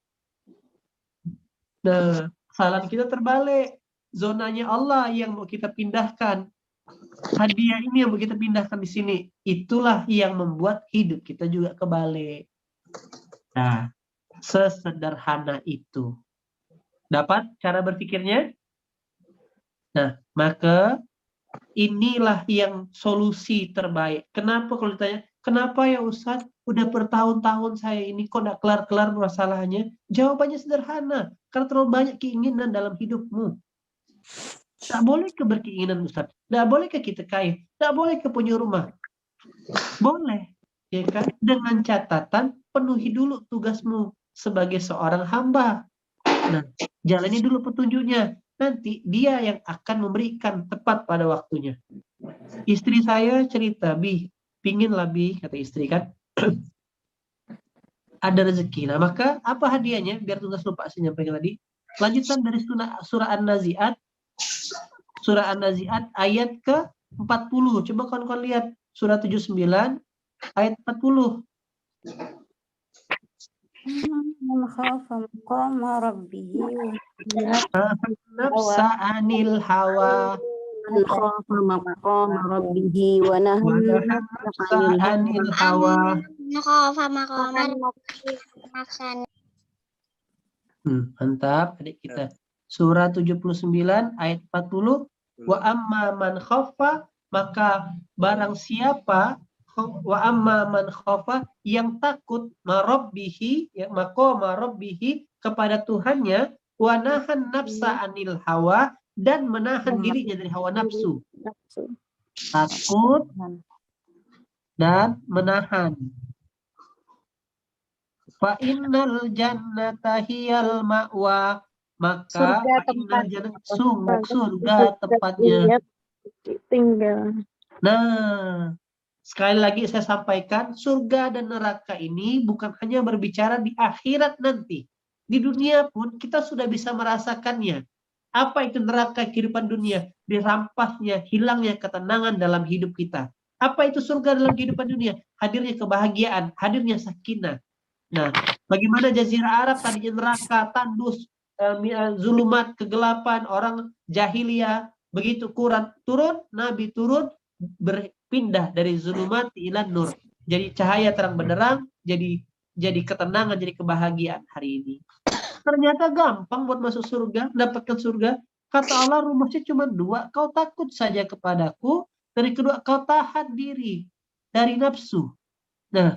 Nah, kesalahan kita terbalik. Zonanya Allah yang mau kita pindahkan. Hadiah ini yang kita pindahkan di sini, itulah yang membuat hidup kita juga kebalik. Nah, sesederhana itu. Dapat cara berpikirnya? Nah, maka inilah yang solusi terbaik. Kenapa kalau ditanya, kenapa ya Ustadz, udah bertahun-tahun saya ini kok gak kelar-kelar masalahnya? Jawabannya sederhana, karena terlalu banyak keinginan dalam hidupmu. Tak boleh ke berkeinginan Ustadz, tak boleh ke kita kaya, tak boleh ke punya rumah. Boleh, ya kan? Dengan catatan penuhi dulu tugasmu sebagai seorang hamba. Nah, jalani dulu petunjuknya. Nanti dia yang akan memberikan tepat pada waktunya. Istri saya cerita, Bi, pingin lah Bi, kata istri kan. Ada rezeki. Nah, maka apa hadiahnya? Biar tugas lupa saya nyampaikan tadi. Lanjutan dari surah An-Nazi'at. Surah An-Nazi'at ayat ke-40. Coba kawan-kawan lihat. Surah 79 ayat 40. Man khafa maqama rabbih Nafsa anil hawa. man khafa maqama rabbih wa nahan Nafsa anil hawa. Mantap adik kita. Surah 79 ayat 40. Wa amma man khafa, maka barang siapa wa amma man khafa yang takut marabbihi, ya, maqama rabbihi kepada Tuhannya, wa nahan nafsa anil hawa, dan menahan dirinya dari hawa nafsu. Takut dan menahan. Fa innal jannata hiyal ma'wa, maka surga tempatnya. Tinggal. Nah, sekali lagi saya sampaikan, surga dan neraka ini bukan hanya berbicara di akhirat nanti. Di dunia pun kita sudah bisa merasakannya. Apa itu neraka kehidupan dunia? Dirampasnya, hilangnya ketenangan dalam hidup kita. Apa itu surga dalam kehidupan dunia? Hadirnya kebahagiaan, hadirnya sakinah. Nah, bagaimana Jazirah Arab tadinya neraka, tandus, zulumat, kegelapan, orang jahiliyah. Begitu Quran turun, Nabi turun, berpindah dari zulumat ila nur. Jadi cahaya terang benderang, jadi ketenangan, jadi kebahagiaan hari ini. Ternyata gampang buat masuk surga, dapatkan surga. Kata Allah, rumahnya cuma 2, kau takut saja kepadaku, dari kedua kau tahan diri dari nafsu. Nah,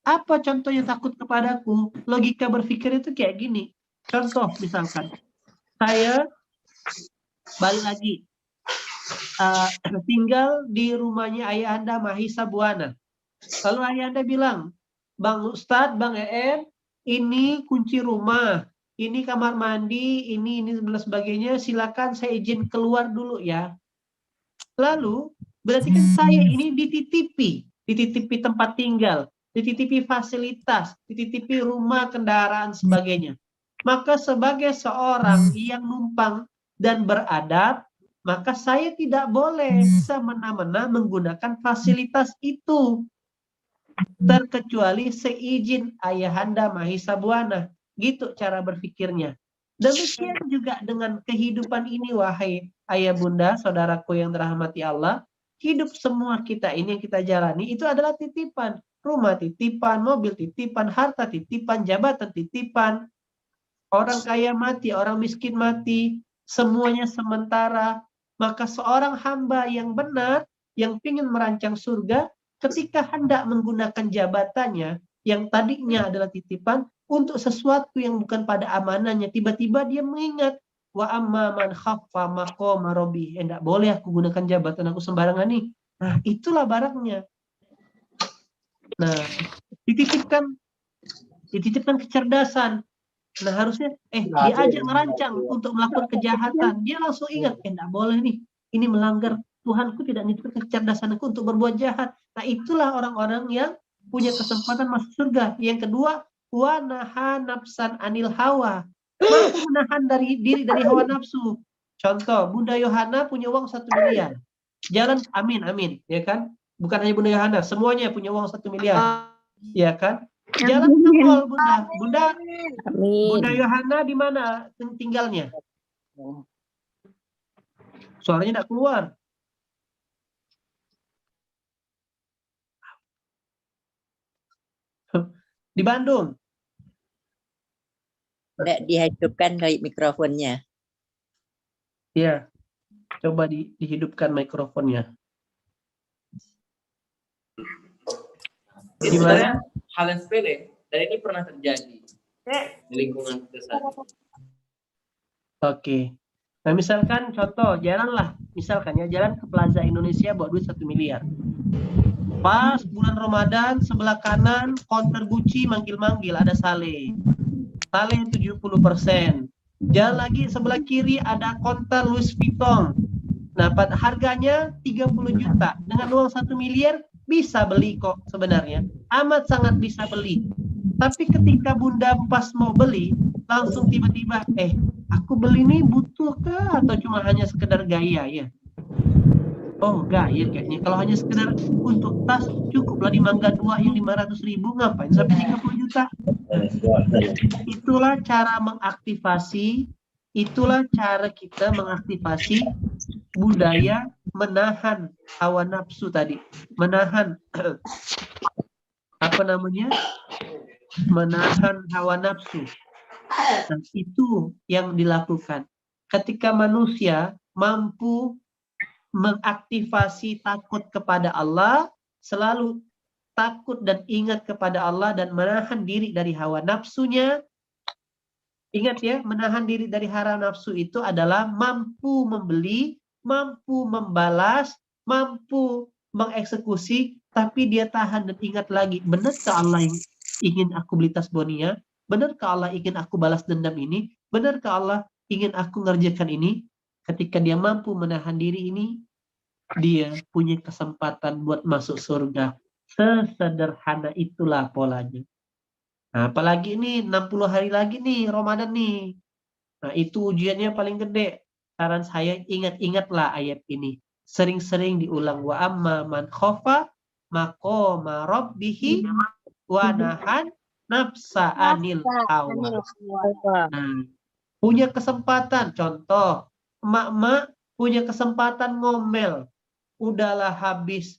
apa contohnya takut kepadaku? Logika berpikir itu kayak gini. Contoh misalkan, saya balik lagi, tinggal di rumahnya Ayahanda Mahisa Buana. Lalu Ayahanda bilang, Bang Ustadz, Bang EM, ini kunci rumah, ini kamar mandi, ini dan sebagainya, silakan saya izin keluar dulu ya. Lalu, berarti kan saya ini dititipi tempat tinggal, dititipi fasilitas, dititipi rumah, kendaraan, sebagainya. Maka sebagai seorang yang numpang dan beradab, maka saya tidak boleh semena-mena menggunakan fasilitas itu, terkecuali seizin Ayahanda Mahisa Buana. Gitu cara berpikirnya. Demikian juga dengan kehidupan ini, wahai ayah bunda, saudaraku yang dirahmati Allah. Hidup semua kita ini yang kita jalani itu adalah titipan. Rumah titipan, mobil titipan, harta titipan, jabatan titipan. Orang kaya mati, orang miskin mati, semuanya sementara. Maka seorang hamba yang benar, yang ingin merancang surga, ketika hendak menggunakan jabatannya, yang tadinya adalah titipan, untuk sesuatu yang bukan pada amanahnya, tiba-tiba dia mengingat, wa amma man khaffa maqama rabbih, enggak boleh aku gunakan jabatan aku sembarangan nih. Nah, itulah barangnya. Nah, dititipkan kecerdasan. Nah, harusnya diajak merancang untuk melakukan kejahatan. Dia langsung ingat, enggak boleh nih. Ini melanggar, Tuhanku tidak menitipkan kecerdasan aku untuk berbuat jahat. Nah, itulah orang-orang yang punya kesempatan masuk surga. Yang kedua, wa naha nafsan anil hawa. Mampu menahan diri dari hawa nafsu. Contoh, Bunda Yohana punya uang 1 miliar. Jalan, amin, ya kan? Bukan hanya Bunda Yohana, semuanya punya uang 1 miliar. Ya kan? Jalan ke mall, Bunda Yohana di mana tinggalnya? Suaranya tidak keluar. Di Bandung. Tidak dihidupkan kali mikrofonnya. Iya. Coba dihidupkan mikrofonnya. Gimana? Hal yang sepele, dan ini pernah terjadi di lingkungan kita saat ini. Oke. Nah, misalkan contoh, jalanlah. Misalkan ya, jalan ke Plaza Indonesia bawa duit 1 miliar. Pas bulan Ramadan, sebelah kanan, konter Gucci manggil-manggil, ada Saleh. Saleh 70%. Jalan lagi, sebelah kiri ada konter Louis Vuitton. Nah, harganya 30 juta. Dengan uang 1 miliar, bisa beli kok sebenarnya. Amat sangat bisa beli. Tapi ketika Bunda pas mau beli, langsung tiba-tiba, aku beli nih butuh kah atau cuma hanya sekedar gaya ya? Oh, gaya kayaknya. Kalau hanya sekedar untuk tas, cukuplah di Mangga 2 yang 500.000, ngapain sampai 30 juta? Itulah cara mengaktifasi, itulah cara kita mengaktifasi budaya menahan hawa nafsu tadi. Menahan, menahan hawa nafsu. Nah, itu yang dilakukan. Ketika manusia mampu mengaktifasi takut kepada Allah, selalu takut dan ingat kepada Allah dan menahan diri dari hawa nafsunya. Ingat ya, menahan diri dari hawa nafsu itu adalah mampu membeli, mampu membalas, mampu mengeksekusi, tapi dia tahan dan ingat lagi, benarkah Allah yang ingin aku beli tas Bonia? Benarkah Allah ingin aku balas dendam ini? Benarkah Allah ingin aku ngerjakan ini? Ketika dia mampu menahan diri ini, dia punya kesempatan buat masuk surga. Sesederhana itulah polanya. Nah, apalagi ini 60 hari lagi nih Ramadan nih. Nah, itu ujiannya paling gede. Saran saya, ingat-ingatlah ayat ini. Sering-sering diulang. Wa amma man khofa maqama rabbihi wa nahan nafsa anil hawa. Nah, punya kesempatan, contoh, emak-emak punya kesempatan ngomel. Udahlah habis.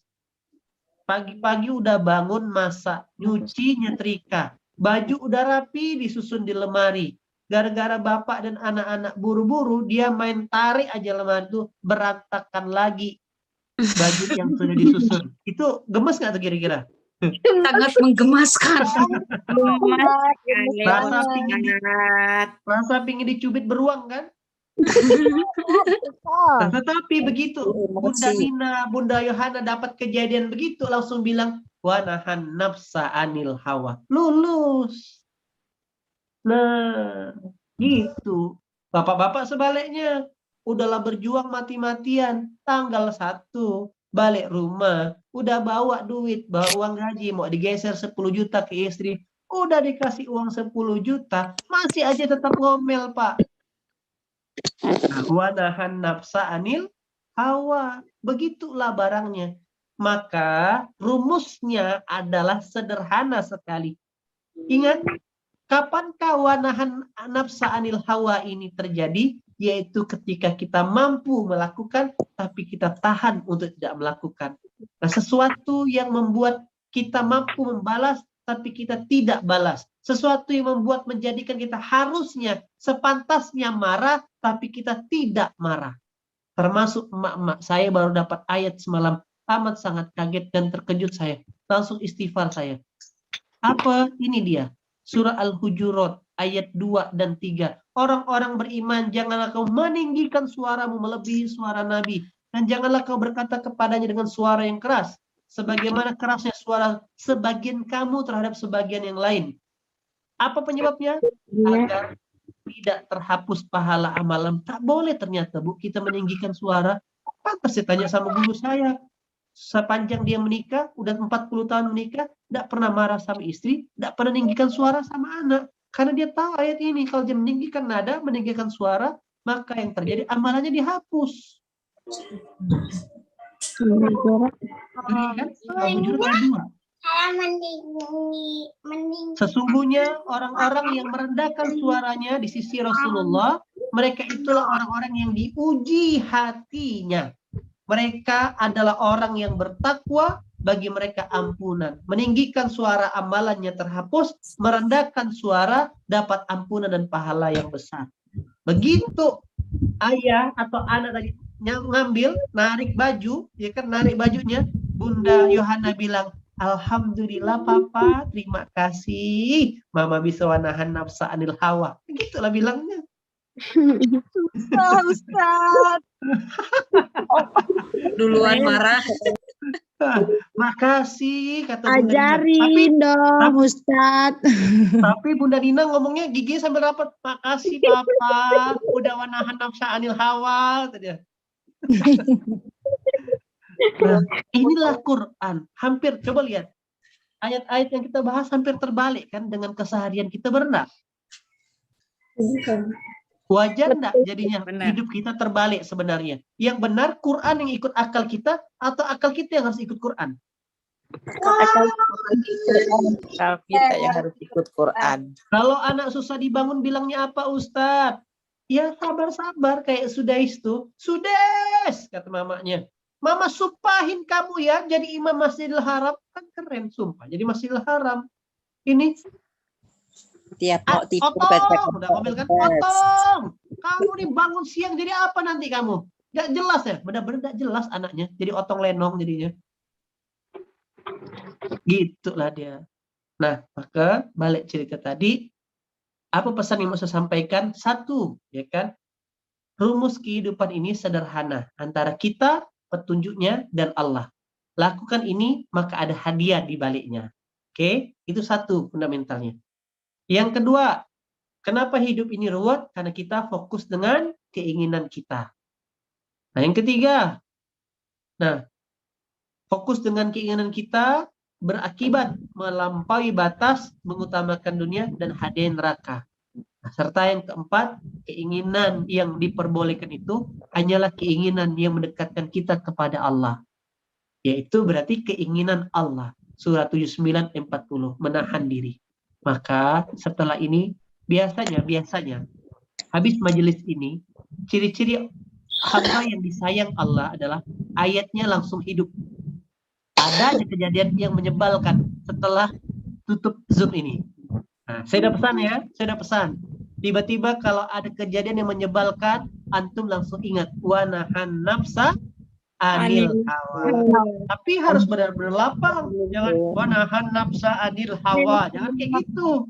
Pagi-pagi udah bangun masak, nyuci, nyetrika. Baju udah rapi, disusun di lemari. Gara-gara bapak dan anak-anak buru-buru, dia main tarik aja lemari itu, berantakan lagi baju yang sudah disusun. Itu gemes nggak tuh kira-kira? Sangat menggemaskan. Rasa pingin dicubit beruang kan? Nah, tetapi begitu Bunda Nina, Bunda Yohana dapat kejadian begitu, langsung bilang wa nahan nafsa anil hawa, lulus. Nah, gitu. Bapak-bapak sebaliknya, udahlah berjuang mati-matian, tanggal 1 balik rumah, udah bawa duit, bawa uang gaji, mau digeser 10 juta ke istri, udah dikasih uang 10 juta, masih aja tetap ngomel, Pak. Wa nahan nafsa anil hawa. Begitulah barangnya. Maka rumusnya adalah sederhana sekali. Ingat, kapankah wa nahan nafsa anil hawa ini terjadi? Yaitu ketika kita mampu melakukan, tapi kita tahan untuk tidak melakukan. Nah, sesuatu yang membuat kita mampu membalas, tapi kita tidak balas. Sesuatu yang membuat menjadikan kita harusnya sepantasnya marah, tapi kita tidak marah. Termasuk emak-emak. Saya baru dapat ayat semalam. Amat sangat kaget dan terkejut saya. Langsung istighfar saya. Apa? Ini dia. Surah Al-Hujurat ayat 2 dan 3. Orang-orang beriman, janganlah kau meninggikan suaramu melebihi suara Nabi. Dan janganlah kau berkata kepadanya dengan suara yang keras. Sebagaimana kerasnya suara sebagian kamu terhadap sebagian yang lain. Apa penyebabnya? Agar tidak terhapus pahala amalan. Tak boleh ternyata, Bu, kita meninggikan suara. Pantas saya tanya sama guru saya. Sepanjang dia menikah, udah 40 tahun menikah, tidak pernah marah sama istri, tidak pernah meninggikan suara sama anak. Karena dia tahu ayat ini, kalau dia meninggikan nada, meninggikan suara, maka yang terjadi amalannya dihapus. Sesungguhnya orang-orang yang merendahkan suaranya di sisi Rasulullah, mereka itulah orang-orang yang diuji hatinya. Mereka adalah orang yang bertakwa, bagi mereka ampunan. Meninggikan suara amalannya terhapus, merendahkan suara dapat ampunan dan pahala yang besar. Begitu ayah atau anak tadi ngambil, narik baju, ya kan, narik bajunya, Bunda Yohana bilang, alhamdulillah papa, terima kasih, mama bisa menahan nafsa anil hawa. Begitulah bilangnya. Ustaz. Duluan marah. Makasih kata Bunda Nina. Ajarin dong, Ustadz. Tapi Bunda Nina ngomongnya gigi sambil rapat. Makasih papa, udah menahan nafsa anil hawa. Nah, inilah Quran. Hampir, coba lihat. Ayat-ayat yang kita bahas hampir terbalik kan dengan keseharian kita, benar? Wajar enggak jadinya hidup kita terbalik sebenarnya? Yang benar Quran yang ikut akal kita atau akal kita yang harus ikut Quran? Akal kita yang harus ikut Quran. Kalau anak susah dibangun bilangnya apa Ustadz? Ya sabar-sabar kayak Sudais tuh. Sudes kata mamanya. Mama sumpahin kamu ya jadi imam Masjidil Haram. Kan keren sumpah jadi Masjidil Haram. Ini Tiap mau tidur Otong, udah ngomel kan? Otong, kamu nih bangun siang jadi apa nanti kamu? Gak jelas ya, benar-benar gak jelas anaknya. Jadi otong lenong jadinya. Gitulah dia. Nah, maka balik cerita tadi, apa pesan yang mau saya sampaikan? Satu, ya kan? Rumus kehidupan ini sederhana. Antara kita, petunjuknya, dan Allah. Lakukan ini, maka ada hadiah di baliknya. Oke? Itu satu fundamentalnya. Yang kedua, kenapa hidup ini ruwet? Karena kita fokus dengan keinginan kita. Nah, yang ketiga, fokus dengan keinginan kita berakibat melampaui batas, mengutamakan dunia dan hadiah neraka. Nah, serta yang keempat, keinginan yang diperbolehkan itu hanyalah keinginan yang mendekatkan kita kepada Allah. Yaitu berarti keinginan Allah. Surah 79 40, menahan diri. Maka setelah ini biasanya habis majelis ini ciri-ciri hamba yang disayang Allah adalah ayatnya langsung hidup. Ada kejadian yang menyebalkan setelah tutup Zoom ini. Nah, saya udah pesan. Tiba-tiba kalau ada kejadian yang menyebalkan, antum langsung ingat wanahan nafsa anil hawa. Tapi harus benar-benar lapang. Jangan wanahan nafsa anil hawa. Jangan kayak gitu.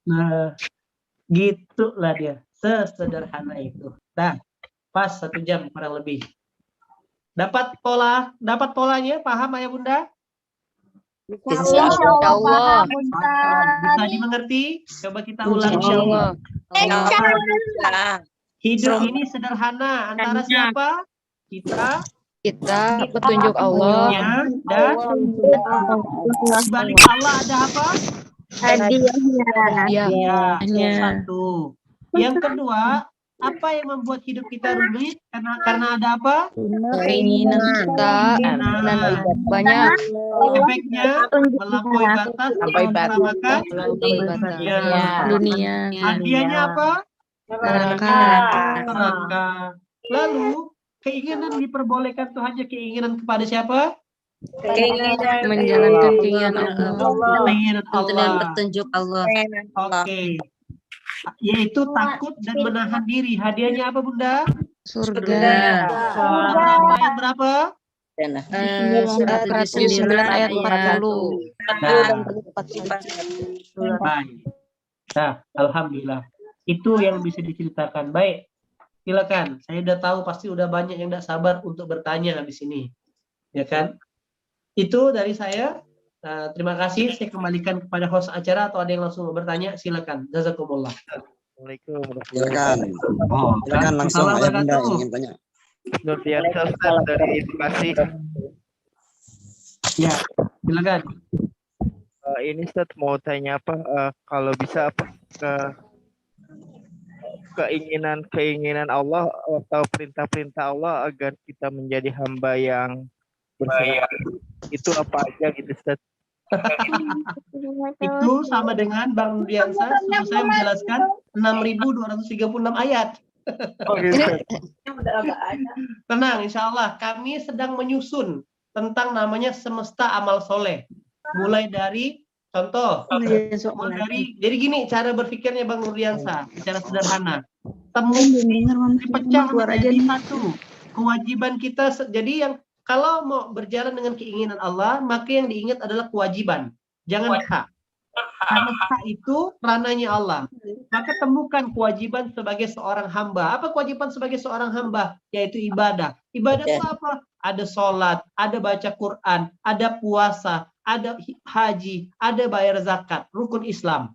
Nah, gitulah dia. Sesederhana itu. Nah, pas 1 jam kurang lebih. Dapat polanya, paham ayah bunda? Insyaallah. Bisa dimengerti? Coba kita ulang. Hidup ini sederhana antara siapa? Kita Petunjuk Allah. Dan balik Allah ada apa? Hadiahnya. Satu. Yang kedua, apa yang membuat hidup kita rumit? Karena ada apa? Keinginan kita dan banyak Efeknya melampaui batas, mengutamakan dunia. hadiahnya apa? Neraka. Lalu keinginan diperbolehkan itu hanya keinginan kepada siapa? Menjalankan keinginan Allah. Keinginan Allah. Petunjuk Allah. Oke. Yaitu takut dan menahan diri. Hadiahnya apa bunda? Surga. Ayat berapa? Surat 79 ayat 40. Baik. Nah, alhamdulillah. Itu yang bisa diceritakan. Baik, silakan. Saya udah tahu pasti udah banyak yang tidak sabar untuk bertanya di sini, ya kan? Itu dari saya. Terima kasih. Saya kembalikan kepada host acara atau ada yang langsung mau bertanya. Silakan. Jazakumullah. Assalamualaikum. Silakan langsung ayah bunda ingin tanya. Nurfiansyah Ustaz dari Bekasi. Ya, silakan. Ini Ustaz mau tanya apa? Kalau bisa apa? Keinginan Allah atau perintah-perintah Allah agar kita menjadi hamba yang berserah itu apa aja gitu Ustaz? Itu sama dengan Bang Diansa, saya menjelaskan 6.236 ayat. Oh gitu. Tenang, insya Allah kami sedang menyusun tentang namanya semesta amal soleh. Mulai dari contoh, jadi gini cara berpikirnya Bang Nurdiansa, secara sederhana. Dipecah menjadi satu. Kewajiban kita, jadi yang kalau mau berjalan dengan keinginan Allah, maka yang diingat adalah kewajiban, jangan hak. Karena hak itu ranahnya Allah. Maka temukan kewajiban sebagai seorang hamba. Apa kewajiban sebagai seorang hamba? Yaitu ibadah. Ibadah itu apa? Ada sholat, ada baca Quran, ada puasa, ada haji, ada bayar zakat, rukun Islam.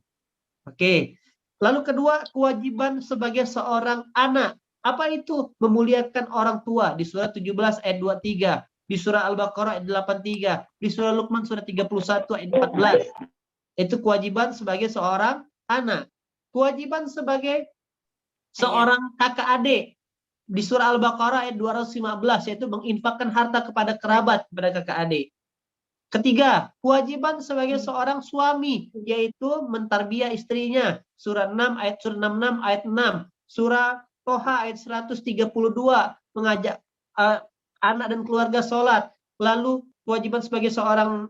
Oke. Lalu kedua, kewajiban sebagai seorang anak. Apa itu? Memuliakan orang tua di surah 17 ayat 23, di surah Al-Baqarah ayat 83, di surah Luqman surah 31 ayat 14. Itu kewajiban sebagai seorang anak. Kewajiban sebagai seorang kakak adik di surah Al-Baqarah ayat 215, yaitu menginfakkan harta kepada kerabat, kepada kakak adik. Ketiga, kewajiban sebagai seorang suami, yaitu mentarbiyah istrinya. Surah 66 ayat 6, surah Toha ayat 132, mengajak anak dan keluarga sholat. Lalu kewajiban sebagai seorang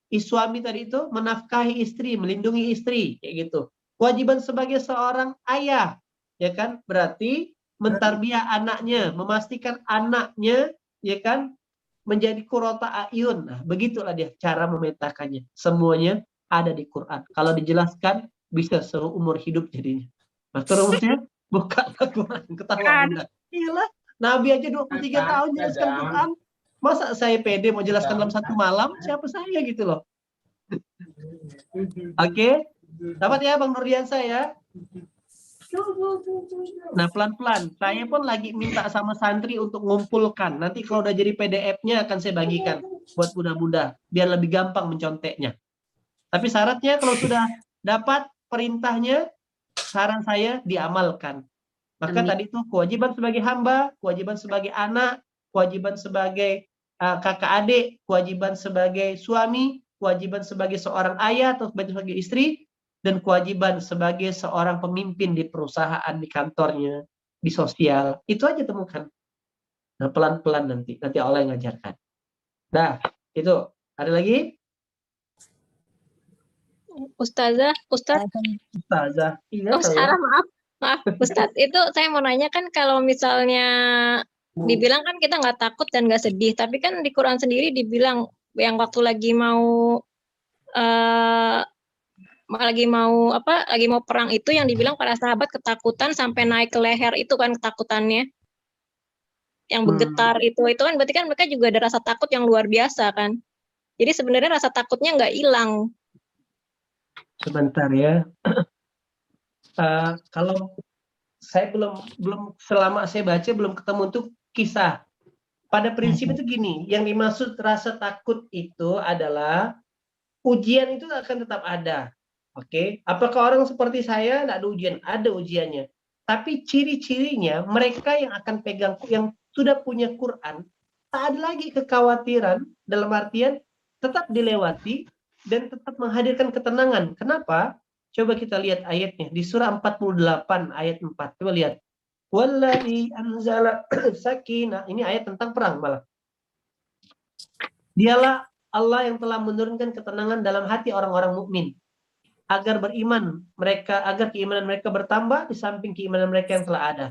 suami tadi itu menafkahi istri, melindungi istri, kayak gitu. Kewajiban sebagai seorang ayah, ya kan? Berarti mentarbiyah anaknya, memastikan anaknya, ya kan, menjadi qurrata a'yun. Nah, begitulah dia cara memetakannya. Semuanya ada di Quran. Kalau dijelaskan bisa seumur hidup jadinya. Maksud rumusnya buka Quran, ketawa Bunda. Iyalah, Nabi aja 23 tahun jelaskan Quran. Masa saya pede mau jelaskan dalam satu malam? Siapa saya gitu loh. Oke. Dapat ya Bang Nurdiansa ya? Nah pelan-pelan. Saya pun lagi minta sama santri untuk ngumpulkan. Nanti kalau udah jadi PDF-nya akan saya bagikan buat bunda-bunda. Biar lebih gampang menconteknya. Tapi syaratnya kalau sudah dapat perintahnya, saran saya diamalkan. Maka tadi itu kewajiban sebagai hamba, kewajiban sebagai anak, kewajiban sebagai kakak adik, kewajiban sebagai suami, kewajiban sebagai seorang ayah atau sebagai istri, dan kewajiban sebagai seorang pemimpin di perusahaan, di kantornya, di sosial. Itu aja temukan. Nah, pelan-pelan nanti Allah yang ngajarkan. Nah, itu. Ada lagi? Ustazah. Iya, Sarah, maaf, Ustadz. Itu saya mau nanya kan kalau misalnya dibilang kan kita nggak takut dan nggak sedih, tapi kan di Quran sendiri dibilang yang waktu lagi mau perang itu yang dibilang para sahabat ketakutan sampai naik ke leher itu kan ketakutannya yang bergetar itu kan berarti kan mereka juga ada rasa takut yang luar biasa kan. Jadi sebenarnya rasa takutnya nggak hilang. Sebentar ya. Kalau saya belum selama saya baca belum ketemu tuh kisah. Pada prinsip itu gini, yang dimaksud rasa takut itu adalah ujian itu akan tetap ada. Oke, apakah orang seperti saya tidak ada ujian? Ada ujiannya. Tapi ciri-cirinya mereka yang akan pegang, yang sudah punya Quran, tak ada lagi kekhawatiran dalam artian tetap dilewati dan tetap menghadirkan ketenangan. Kenapa? Coba kita lihat ayatnya di surah 48 ayat 4. Coba lihat. Wallahi anzala sakinah. Ini ayat tentang perang malah. Dialah Allah yang telah menurunkan ketenangan dalam hati orang-orang mukmin agar beriman mereka, agar keimanan mereka bertambah di samping keimanan mereka yang telah ada.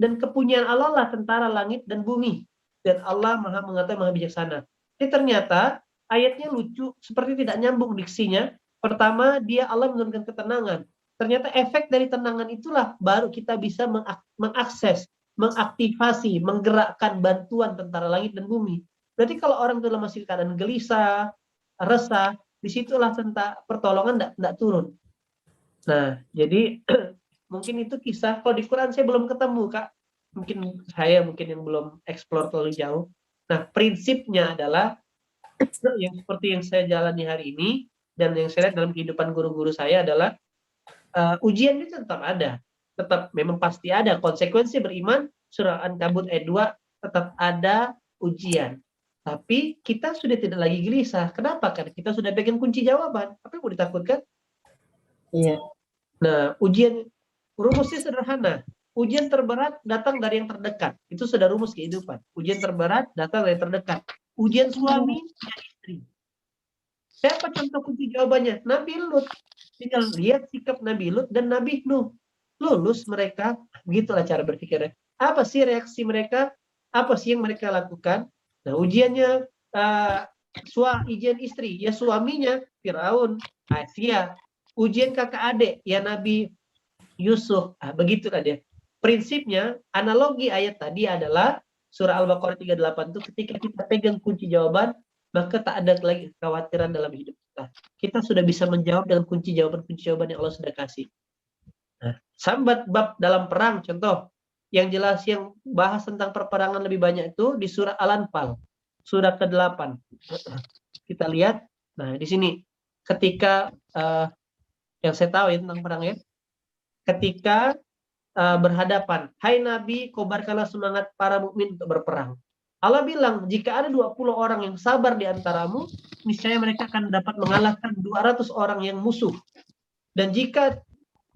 Dan kepunyaan Allah lah tentara langit dan bumi. Dan Allah Maha Mengetahui, Maha Bijaksana. Jadi ternyata ayatnya lucu, seperti tidak nyambung diksinya. Pertama, Allah menurunkan ketenangan. Ternyata efek dari tenangan itulah baru kita bisa mengakses, mengaktifasi, menggerakkan bantuan tentara langit dan bumi. Berarti kalau orang itu masih keadaan gelisah, resah, disitulah pertolongan tidak turun. Nah, jadi mungkin itu kisah. Kalau di Quran saya belum ketemu, Kak. Mungkin yang belum eksplor terlalu jauh. Nah, prinsipnya adalah yang seperti yang saya jalani hari ini dan yang saya lihat dalam kehidupan guru-guru saya adalah ujian itu tetap ada. Tetap memang pasti ada. Konsekuensi beriman, surah An-Kabut ayat 2, tetap ada ujian. Tapi kita sudah tidak lagi gelisah. Kenapa? Karena kita sudah pegang kunci jawaban. Apa yang mau ditakutkan? Iya. Nah, ujian rumusnya sederhana. Ujian terberat datang dari yang terdekat. Itu sudah rumus kehidupan. Ujian terberat datang dari yang terdekat. Ujian suami, ujian istri. Siapa contoh kunci jawabannya? Nabi Lut. Tinggal lihat sikap Nabi Lut dan Nabi Nuh. Lulus mereka. Begitulah cara berpikirnya. Apa sih reaksi mereka? Apa sih yang mereka lakukan? Nah, ujiannya ujian istri, ya suaminya Firaun, Asia. Ujian kakak adik, ya Nabi Yusuf. Begitulah dia. Prinsipnya, analogi ayat tadi adalah surah Al-Baqarah 38 itu ketika kita pegang kunci jawaban, maka tak ada lagi kekhawatiran dalam hidup kita. Kita sudah bisa menjawab dengan kunci jawaban yang Allah sudah kasih. Nah, sambat bab dalam perang, contoh, yang jelas yang bahas tentang perperangan lebih banyak itu di surah Al-Anfal, surah ke-8. Kita lihat, nah di sini, ketika, yang saya tahu ya tentang perang ya, ketika berhadapan, hai Nabi, kobarkanlah semangat para mukmin untuk berperang. Allah bilang, jika ada 20 orang yang sabar di antaramu, niscaya mereka akan dapat mengalahkan 200 orang yang musuh. Dan jika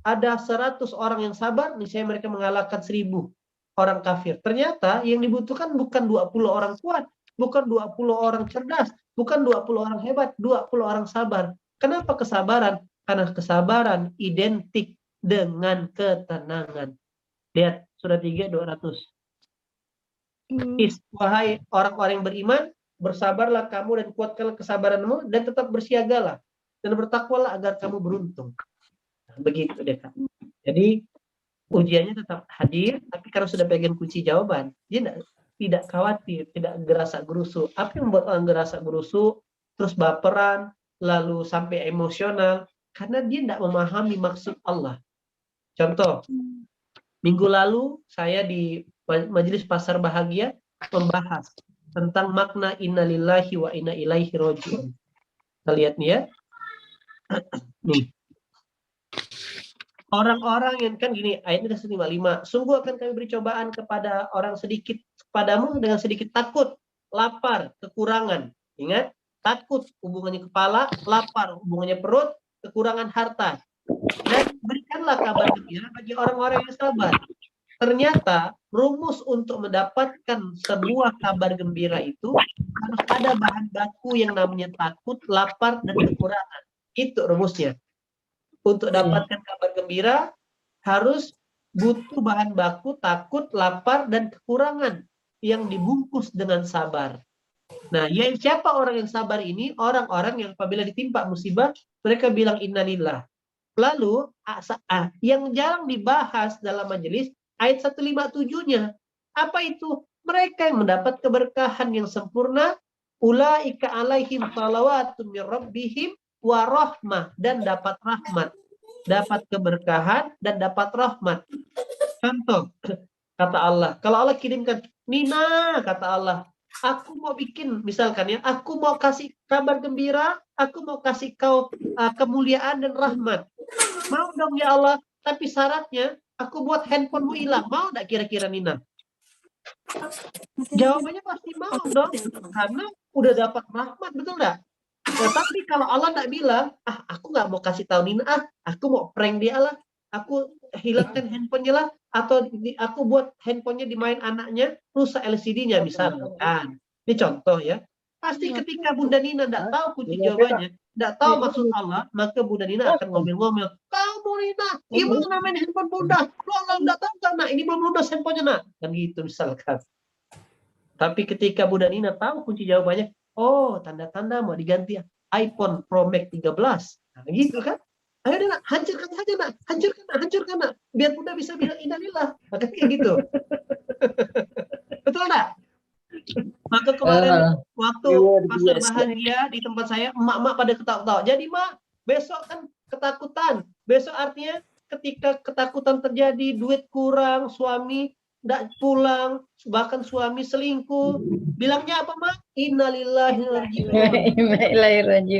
ada 100 orang yang sabar, niscaya mereka mengalahkan 1000 orang kafir. Ternyata yang dibutuhkan bukan 20 orang kuat, bukan 20 orang cerdas, bukan 20 orang hebat, 20 orang sabar. Kenapa kesabaran? Karena kesabaran identik dengan ketenangan. Lihat surah 3 200. Wahai orang-orang yang beriman, bersabarlah kamu dan kuatkanlah kesabaranmu dan tetap bersiagalah dan bertakwalah agar kamu beruntung. Nah, begitu deh Kak. Jadi ujiannya tetap hadir, tapi karena sudah pegang kunci jawaban, dia tidak khawatir, tidak gerasa gerusu. Apa yang membuat orang gerasa gerusu, terus baperan, lalu sampai emosional? Karena dia tidak memahami maksud Allah. Contoh, minggu lalu saya di Majelis Pasar Bahagia membahas tentang makna innalillahi wa inna ilaihi raji'un. Kita lihat nih ya. Nih. Orang-orang yang kan gini, ayatnya 155. Sungguh akan kami beri cobaan kepada orang sedikit kepadamu dengan sedikit takut, lapar, kekurangan. Ingat, takut hubungannya kepala, lapar hubungannya perut, kekurangan harta. Dan berikanlah kabar gembira bagi orang-orang yang sabar. Ternyata rumus untuk mendapatkan sebuah kabar gembira itu harus ada bahan baku yang namanya takut, lapar, dan kekurangan. Itu rumusnya. Untuk dapatkan kabar gembira harus butuh bahan baku takut, lapar, dan kekurangan yang dibungkus dengan sabar. Nah, ya siapa orang yang sabar ini? Orang-orang yang apabila ditimpa musibah, mereka bilang innalillah. Lalu, yang jarang dibahas dalam majelis, ayat 157-nya. Apa itu? Mereka yang mendapat keberkahan yang sempurna, ulaika alaihim salawatun min rabbihim wa rahmah, dan dapat rahmat. Dapat keberkahan dan dapat rahmat. Contoh, kata Allah. Kalau Allah kirimkan, Nina, kata Allah, aku mau bikin, misalkan ya, aku mau kasih kabar gembira, aku mau kasih kau kemuliaan dan rahmat. Mau dong ya Allah, tapi syaratnya, aku buat handphonemu hilang. Mau enggak kira-kira Nina? Jawabannya pasti mau dong. Karena udah dapat rahmat, betul enggak? Nah, tapi kalau Allah enggak bilang, aku enggak mau kasih tahu Nina, aku mau prank dia lah. Aku hilangkan handphonenya lah. Atau aku buat handphonenya dimain anaknya, rusak LCD-nya misalkan. Ini contoh ya. Pasti ketika Bunda Nina enggak tahu kunci jawabannya, enggak tahu maksud Allah, maka Bunda Nina akan ngomel-ngomel. Kamu Nina, gimana main handphone Bunda? Lu enggak tahu kan, nak? Ini belum lunas handphonenya, nak. Kan gitu misalkan. Tapi ketika Bunda Nina tahu kunci jawabannya, oh, tanda-tanda mau diganti iPhone Pro Max 13. Nah, gitu kan? Ayo deh, nak, hancurkan saja, nak. Hancurkan, nak. Biar Bunda bisa bilang innalillah. Maka kayak gitu. Betul enggak? Maka kemarin waktu pasar bahagia di tempat saya, emak-emak pada ketawa-ketawa. Jadi, Mak, besok kan ketakutan. Besok artinya ketika ketakutan terjadi, duit kurang, suami tidak pulang, bahkan suami selingkuh. Bilangnya apa, Mak? Innalillahi Innalillahi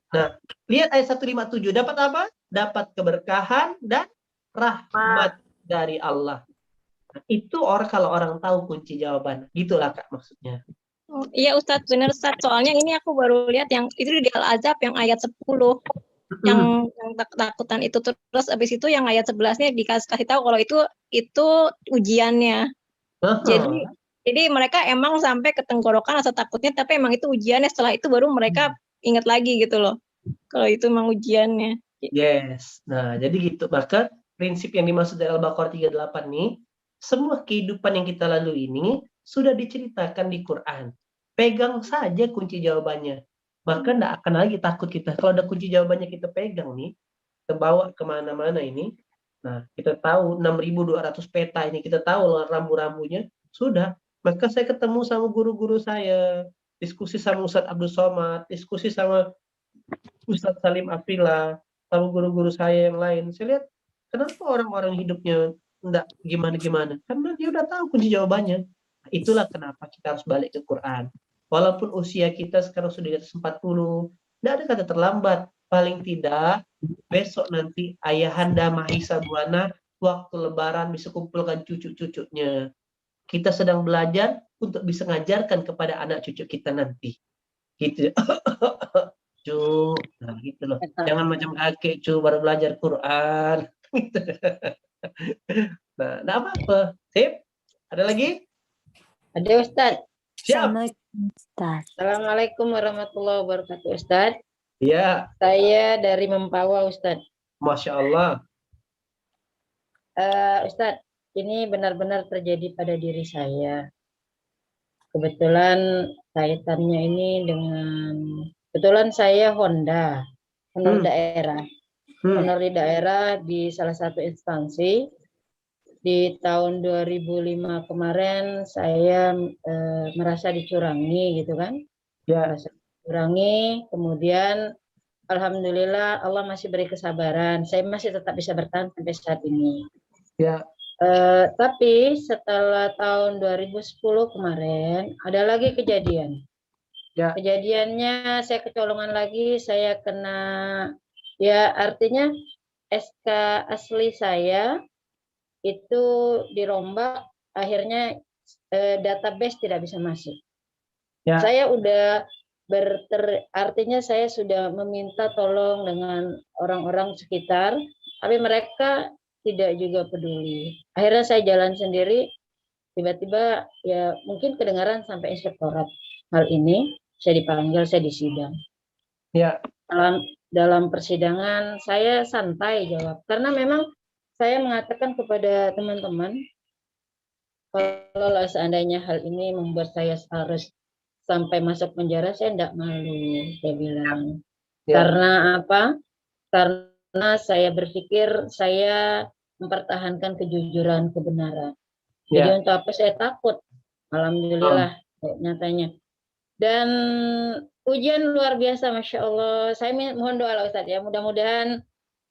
Nah, lihat ayat 157. Dapat apa? Dapat keberkahan dan rahmat dari Allah. Nah, itu kalau orang tahu kunci jawaban. Gitulah Kak maksudnya. Oh, iya Ustadz, benar Ustadz. Soalnya ini aku baru lihat yang itu di Al-Azab yang ayat 10. yang takutan itu. Terus abis itu yang ayat 11-nya dikasih tahu kalau itu ujiannya. Jadi mereka emang sampai ke tenggorokan rasa takutnya, tapi emang itu ujiannya. Setelah itu baru mereka ingat lagi gitu loh. Kalau itu emang ujiannya. Yes. Nah, jadi gitu. Maka prinsip yang dimaksud dari Al-Baqarah 38 nih, semua kehidupan yang kita lalui ini sudah diceritakan di Quran. Pegang saja kunci jawabannya. Maka nggak akan lagi takut kita. Kalau ada kunci jawabannya kita pegang nih, kita bawa kemana-mana ini. Nah, kita tahu 6.200 peta ini, kita tahu rambu-rambunya. Sudah. Maka saya ketemu sama guru-guru saya, diskusi sama Ustadz Abdul Somad, diskusi sama Ustadz Salim Afrila, sama guru-guru saya yang lain. Saya lihat, kenapa orang-orang hidupnya enggak gimana-gimana? Karena dia udah tahu kunci jawabannya. Itulah kenapa kita harus balik ke Quran. Walaupun usia kita sekarang sudah di atas 40, tidak ada kata terlambat. Paling tidak, besok nanti ayahanda Mahisa Buana, waktu lebaran bisa kumpulkan cucu-cucunya. Kita sedang belajar untuk bisa mengajarkan kepada anak cucu kita nanti. Gitu. Cu, nah gitu loh. Jangan macam kakek, cu, baru belajar Quran. Nah apa-apa. Sip? Ada lagi? Ada Ustadz. Siap. Assalamualaikum warahmatullahi wabarakatuh Ustadz. Iya. Saya dari Mempawa Ustadz. Masya Allah. Ustadz, ini benar-benar terjadi pada diri saya. Kebetulan kaitannya ini dengan, kebetulan saya honor daerah. Honor di daerah di salah satu instansi. Di tahun 2005 kemarin saya merasa dicurangi gitu kan. Ya. Merasa dicurangi, kemudian alhamdulillah Allah masih beri kesabaran. Saya masih tetap bisa bertahan sampai saat ini. Ya. Tapi setelah tahun 2010 kemarin ada lagi kejadian. Ya. Kejadiannya saya kecolongan lagi, saya kena, ya artinya SK asli saya itu dirombak, akhirnya database tidak bisa masuk. Ya. Saya udah artinya saya sudah meminta tolong dengan orang-orang sekitar, tapi mereka tidak juga peduli. Akhirnya saya jalan sendiri, tiba-tiba ya mungkin kedengaran sampai inspektorat hal ini, saya dipanggil, saya disidang. Ya. Dalam persidangan saya santai jawab, karena memang saya mengatakan kepada teman-teman, kalau seandainya hal ini membuat saya harus sampai masuk penjara, saya tidak malu, saya bilang. Ya. Karena apa? Karena saya berpikir saya mempertahankan kejujuran, kebenaran. Ya. Jadi untuk apa saya takut? Alhamdulillah, nyatanya. Dan ujian luar biasa, Masya Allah. Saya mohon doa Ustaz ya, mudah-mudahan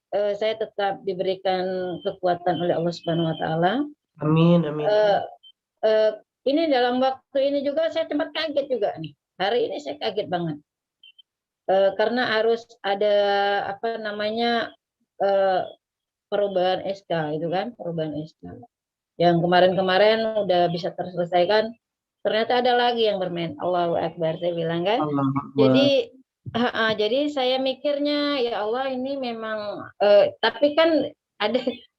saya tetap diberikan kekuatan oleh Allah Subhanahu Wa Taala. Amin, amin. Ini dalam waktu ini juga saya sempat kaget juga nih. Hari ini saya kaget banget karena harus ada apa namanya perubahan SK itu kan, perubahan SK. Yang kemarin-kemarin udah bisa terselesaikan, ternyata ada lagi yang bermain. Allahu Akbar, saya bilang kan. Jadi saya mikirnya ya Allah ini memang tapi kan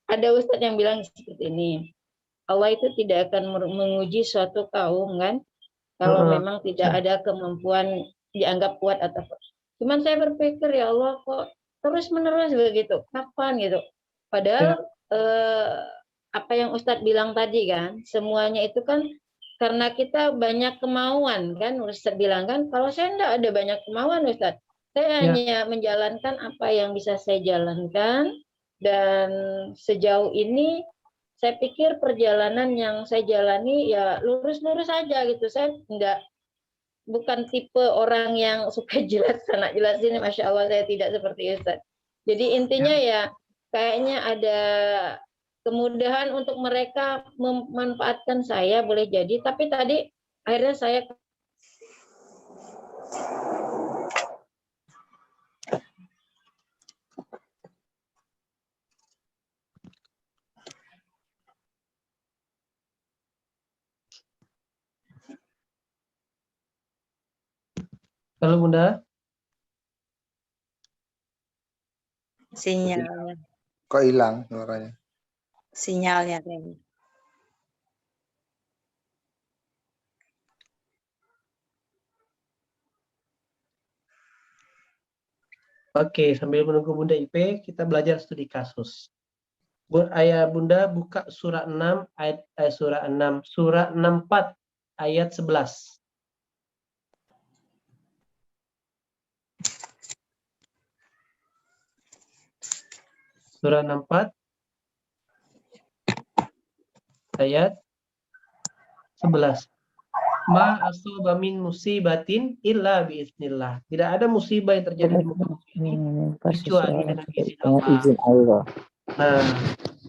ada Ustadz yang bilang seperti ini, Allah itu tidak akan menguji suatu kaum kan kalau memang tidak ada kemampuan dianggap kuat atau apa. Cuman saya berpikir ya Allah kok terus menerus begitu, kapan gitu, padahal apa yang Ustadz bilang tadi kan, semuanya itu kan karena kita banyak kemauan kan, Ustadz bilang kan, kalau saya enggak ada banyak kemauan Ustadz, saya hanya menjalankan apa yang bisa saya jalankan, dan sejauh ini saya pikir perjalanan yang saya jalani ya lurus-lurus saja gitu. Saya bukan tipe orang yang suka jelas sana jelas ini, Masya Allah saya tidak seperti Ustadz. Jadi intinya ya kayaknya ada kemudahan untuk mereka memanfaatkan saya, boleh jadi, tapi tadi akhirnya saya Halo Bunda. Sinyalnya. Kok hilang suaranya? Sinyalnya kayaknya. Oke, sambil menunggu Bunda IP, kita belajar studi kasus. Ayah Bunda buka surah 6 ayat surah 64 ayat 11. Surah 64 ayat 11. Ma asaba min musibatin illa biiznillah. Tidak ada musibah yang terjadi di muka bumi ini kecuali dengan izin Allah. Nah,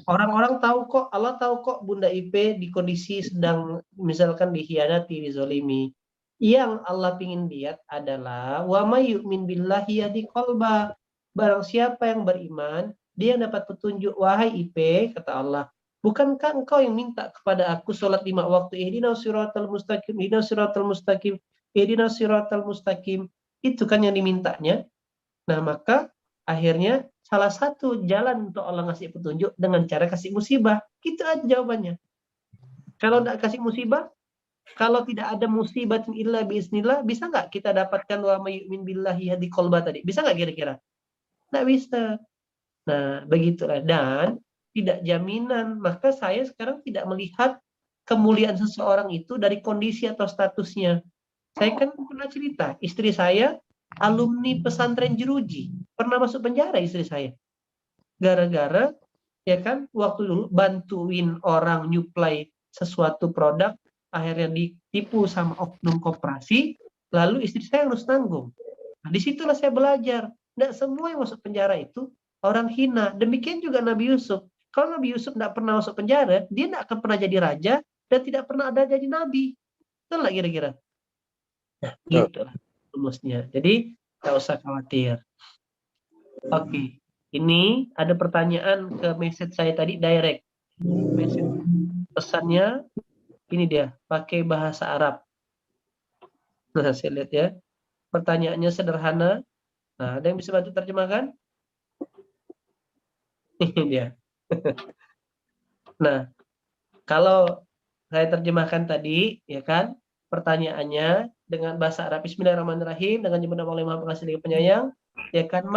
orang-orang tahu kok, Allah tahu kok Bunda IP di kondisi sedang misalkan dikhianati, dizolimi. Yang Allah ingin lihat adalah wa may yu'min billahi yahdi qalba. Barang siapa yang beriman, dia dapat petunjuk. Wahai IP, kata Allah, bukankah engkau yang minta kepada aku sholat 5 waktu? Ihdinas siratal mustaqim, ihdinas siratal mustaqim, ihdinas siratal mustaqim. Itu kan yang dimintanya. Nah, maka akhirnya salah satu jalan untuk Allah ngasih petunjuk dengan cara kasih musibah. Itu aja jawabannya. Kalau tidak kasih musibah, kalau tidak ada musibah illa biiznillah, bisa nggak kita dapatkan wa may yu'min billahi yahdi qalba tadi? Bisa nggak kira-kira? Nggak bisa. Nah, begitulah. Dan tidak jaminan. Maka saya sekarang tidak melihat kemuliaan seseorang itu dari kondisi atau statusnya. Saya kan pernah cerita, istri saya alumni pesantren Jeruji, pernah masuk penjara istri saya. Gara-gara, ya kan, waktu dulu bantuin orang nyuplai sesuatu produk, akhirnya ditipu sama oknum koperasi, lalu istri saya harus tanggung. Nah, disitulah saya belajar. Tidak semua yang masuk penjara itu orang hina. Demikian juga Nabi Yusuf. Kalau Nabi Yusuf tidak pernah masuk penjara, dia tidak akan pernah jadi raja dan tidak pernah ada jadi nabi. Betul nggak kira-kira? Nah, gitulah rumusnya. Jadi nggak usah khawatir. Oke, ini ada pertanyaan ke message saya tadi direct. Message pesannya ini dia, pakai bahasa Arab. Nah, saya lihat ya. Pertanyaannya sederhana. Nah, ada yang bisa bantu terjemahkan? Ini dia. Nah, kalau saya terjemahkan tadi, ya kan, pertanyaannya dengan bahasa Arab, Bismillahirrahmanirrahim, dengan nama Allah Maha Pengasih lagi Penyayang, ya kan,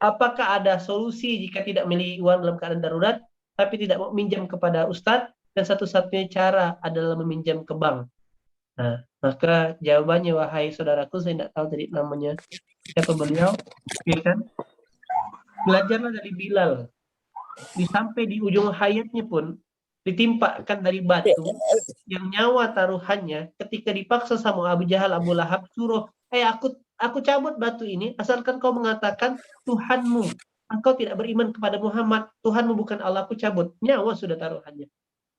apakah ada solusi jika tidak memiliki uang dalam keadaan darurat, tapi tidak mau minjam kepada Ustadz, dan satu-satunya cara adalah meminjam ke bank? Nah, maka jawabannya, wahai saudaraku, saya tidak tahu tadi namanya siapa beliau, ya kan, belajarlah dari Bilal. Sampai di ujung hayatnya pun ditimpakan dari batu yang nyawa taruhannya, ketika dipaksa sama Abu Jahal, Abu Lahab, suruh, aku cabut batu ini asalkan kau mengatakan Tuhanmu, engkau tidak beriman kepada Muhammad, Tuhanmu bukan Allah, aku cabut. Nyawa sudah taruhannya.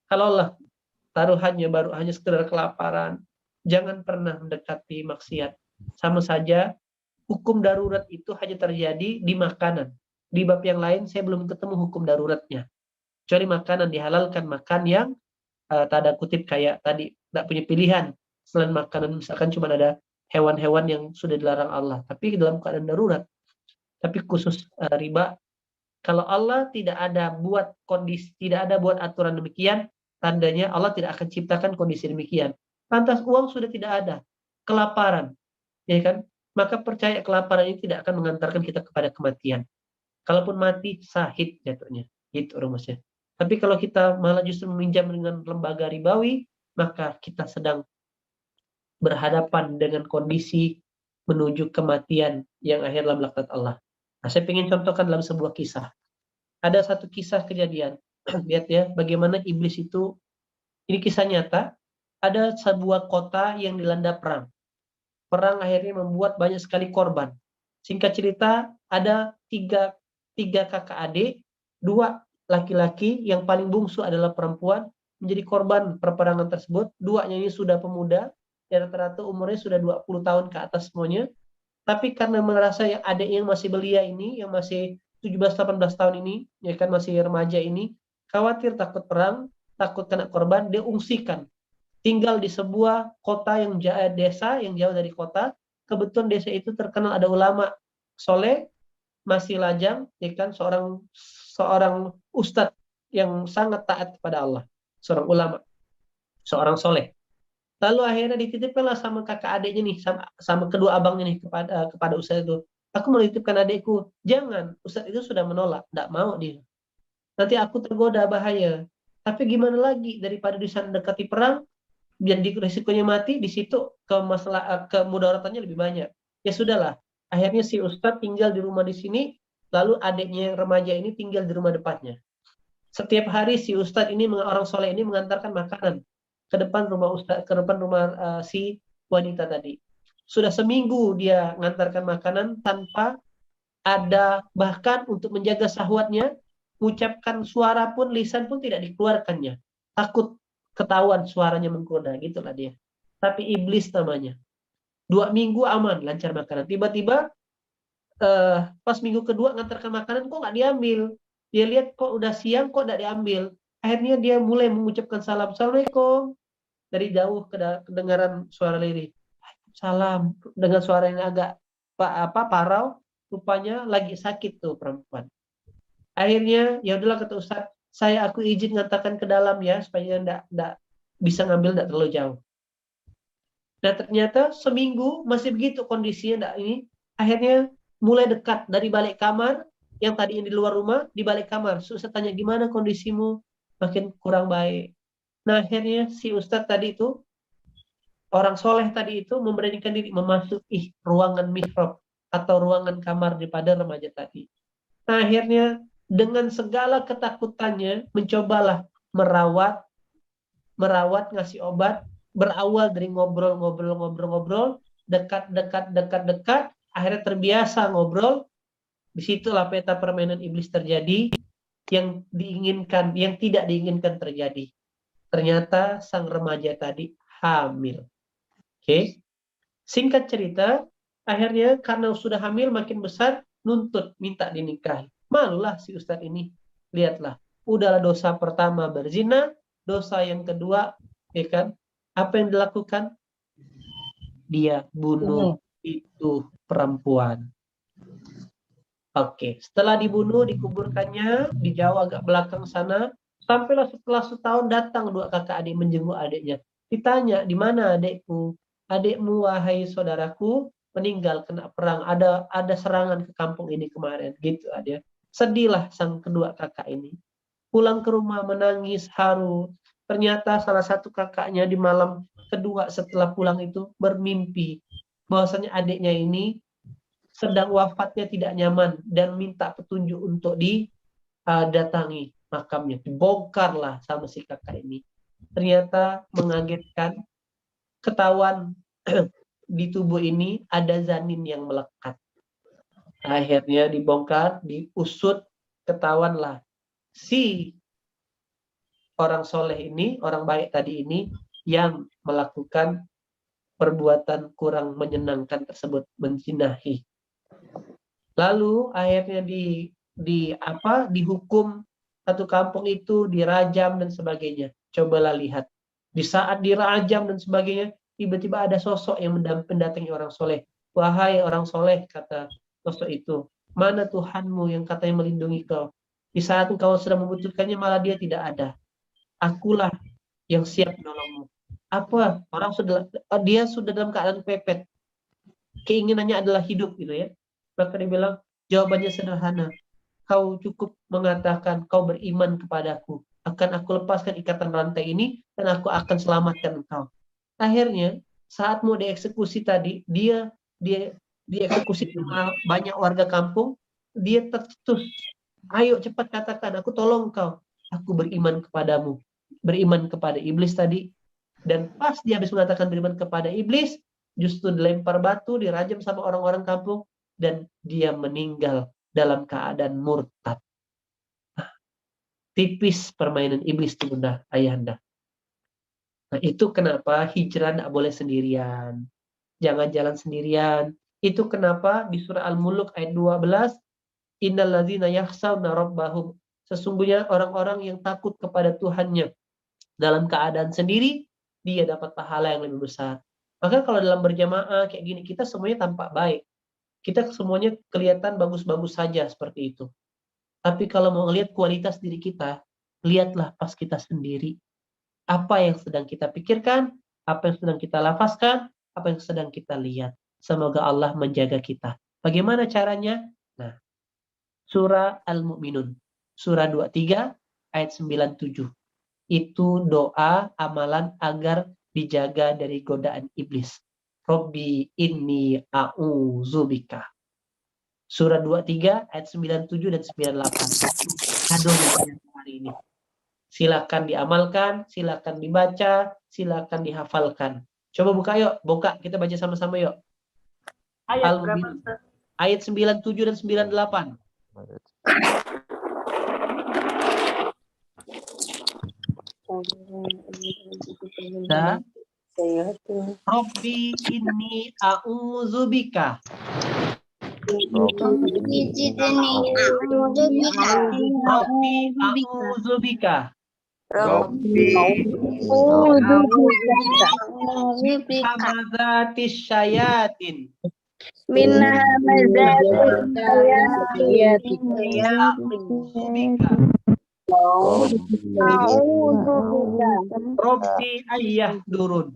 Kalau Allah taruhannya baru hanya sekedar kelaparan, jangan pernah mendekati maksiat. Sama saja hukum darurat itu hanya terjadi di makanan. Di bab yang lain saya belum ketemu hukum daruratnya. Kecuali makanan dihalalkan, makan yang tanda kutip kayak tadi, tidak punya pilihan selain makanan, misalkan cuma ada hewan-hewan yang sudah dilarang Allah, tapi dalam keadaan darurat. Tapi khusus riba, kalau Allah tidak ada buat kondisi, tidak ada buat aturan demikian, tandanya Allah tidak akan ciptakan kondisi demikian. Lantas uang sudah tidak ada, kelaparan, ya kan? Maka percaya kelaparan ini tidak akan mengantarkan kita kepada kematian. Kalaupun mati, sahid jatuhnya. Itu rumusnya. Tapi kalau kita malah justru meminjam dengan lembaga ribawi, maka kita sedang berhadapan dengan kondisi menuju kematian yang akhirnya melaknat Allah. Nah, saya ingin contohkan dalam sebuah kisah. Ada satu kisah kejadian. Lihat ya, bagaimana iblis itu, ini kisah nyata, ada sebuah kota yang dilanda perang. Perang akhirnya membuat banyak sekali korban. Singkat cerita, ada tiga kakak adik, 2 laki-laki, yang paling bungsu adalah perempuan, menjadi korban perperangan tersebut. 2-nya ini sudah pemuda, ya rata-rata umurnya sudah 20 tahun ke atas semuanya. Tapi karena merasa yang adiknya yang masih belia ini, yang masih 17-18 tahun ini, ya kan masih remaja ini, khawatir takut perang, takut kena korban, dia ungsikan. Tinggal di sebuah kota yang desa yang jauh dari kota. Kebetulan desa itu terkenal ada ulama soleh, masih lajang, ya kan, seorang ustadz yang sangat taat kepada Allah, seorang ulama, seorang soleh. Lalu akhirnya dititipkanlah sama kakak adiknya nih, sama kedua abangnya nih kepada ustadz itu. Aku menitipkan adikku, jangan, ustadz itu sudah menolak, tidak mau dia. Nanti aku tergoda, bahaya. Tapi gimana lagi, daripada di sana dekati perang, jadi risikonya mati, di situ kemudaratannya lebih banyak. Ya sudahlah, akhirnya si ustadz tinggal di rumah di sini, lalu adiknya yang remaja ini tinggal di rumah depannya. Setiap hari si ustadz ini, orang soleh ini mengantarkan makanan ke depan rumah ustadz, ke depan rumah si wanita tadi. Sudah seminggu dia mengantarkan makanan tanpa ada, bahkan untuk menjaga syahwatnya, ucapkan suara pun, lisan pun tidak dikeluarkannya. Takut ketahuan suaranya menggoda, gitulah dia. Tapi iblis namanya. 2 minggu aman, lancar makanan. Tiba-tiba pas minggu kedua ngantarkan makanan kok nggak diambil. Dia lihat kok udah siang kok nggak diambil. Akhirnya dia mulai mengucapkan salam, Assalamualaikum. Dari jauh kedengaran suara lirih. Salam, dengan suara yang agak parau, rupanya lagi sakit tuh perempuan. Akhirnya ya udahlah, kata Ustaz, aku izin ngantarkan ke dalam ya, supaya enggak bisa ngambil, enggak terlalu jauh. Nah ternyata seminggu masih begitu kondisinya, enggak ini. Akhirnya mulai dekat dari balik kamar, yang tadinya di luar rumah, di balik kamar. Ustaz tanya, gimana kondisimu? Makin kurang baik. Nah akhirnya si Ustaz tadi itu, orang soleh tadi itu memberanikan diri memasuki ruangan mihrab atau ruangan kamar daripada remaja tadi. Nah akhirnya dengan segala ketakutannya mencobalah merawat, ngasih obat, berawal dari ngobrol, dekat, akhirnya terbiasa ngobrol. Disitulah peta permainan iblis terjadi, yang diinginkan, yang tidak diinginkan terjadi. Ternyata sang remaja tadi hamil. Oke. Singkat cerita, akhirnya karena sudah hamil makin besar, nuntut minta dinikahi. Malulah si ustadz ini. Lihatlah, udahlah dosa pertama berzina, dosa yang kedua, ya kan? Apa yang dilakukan? Dia bunuh itu perempuan. Oke, setelah dibunuh, dikuburkannya di Jawa agak belakang sana. Sampailah setelah setahun datang 2 kakak adik menjenguk adiknya. Ditanya, di mana adikku? Adikmu, wahai saudaraku, meninggal kena perang. Ada serangan ke kampung ini kemarin. Gitu ada. Sedihlah sang kedua kakak ini. Pulang ke rumah menangis haru. Ternyata salah satu kakaknya di malam kedua setelah pulang itu bermimpi bahwasanya adiknya ini sedang wafatnya tidak nyaman dan minta petunjuk untuk didatangi makamnya. Dibongkarlah sama si kakak ini. Ternyata mengagetkan, ketahuan di tubuh ini ada janin yang melekat. Akhirnya dibongkar, diusut, ketahuanlah si orang soleh ini, orang baik tadi ini yang melakukan perbuatan kurang menyenangkan tersebut, menzinahi. Lalu akhirnya dihukum satu kampung itu, dirajam dan sebagainya. Cobalah lihat, di saat dirajam dan sebagainya, tiba-tiba ada sosok yang mendatangi orang soleh. Wahai orang soleh, kata sosok itu, mana Tuhanmu yang katanya melindungi kau? Di saat engkau sedang membutuhkannya malah dia tidak ada. Akulah yang siap menolongmu. Apa? Dia sudah dalam keadaan pepet. Keinginannya adalah hidup gitu ya. Maka dia bilang, jawabannya sederhana. Kau cukup mengatakan kau beriman kepadaku. Akan aku lepaskan ikatan rantai ini dan aku akan selamatkan engkau. Akhirnya saat mau dieksekusi tadi, dia dieksekusi banyak warga kampung, dia tercetus. Ayo cepat katakan, aku tolong kau. Aku beriman kepadamu. Beriman kepada iblis tadi. Dan pas dia habis mengatakan beriman kepada iblis, justru dilempar batu, dirajam sama orang-orang kampung, dan dia meninggal dalam keadaan murtad. Tipis permainan iblis itu bunda, ayahanda. Nah itu kenapa hijrah tidak boleh sendirian. Jangan jalan sendirian. Itu kenapa di surah Al-Mulk ayat 12, Innal ladzina yakhshawna rabbahum. Sesungguhnya orang-orang yang takut kepada Tuhannya dalam keadaan sendiri, dia dapat pahala yang lebih besar. Maka kalau dalam berjamaah kayak gini, kita semuanya tampak baik. kita semuanya kelihatan bagus-bagus saja seperti itu. Tapi kalau mau lihat kualitas diri kita, lihatlah pas kita sendiri. Apa yang sedang kita pikirkan, apa yang sedang kita lafazkan, apa yang sedang kita lihat. Semoga Allah menjaga kita. Bagaimana caranya? Nah, surah Al-Mu'minun, surah 23 ayat 97. Itu doa amalan agar dijaga dari godaan iblis. Robbi inni a'udzubika. Surah 23 ayat 97 dan 98. Aduh, hari ini. Silakan diamalkan, silakan dibaca, silakan dihafalkan. Coba buka yuk, buka kita baca sama-sama yuk. Ayat berapa, Ustaz? Ayat 97 dan 98. Nah, Robbi inni a'udzubika. Robbi a'udzubika. Hamazatis syayatin. Minna Robbi ayyah durun.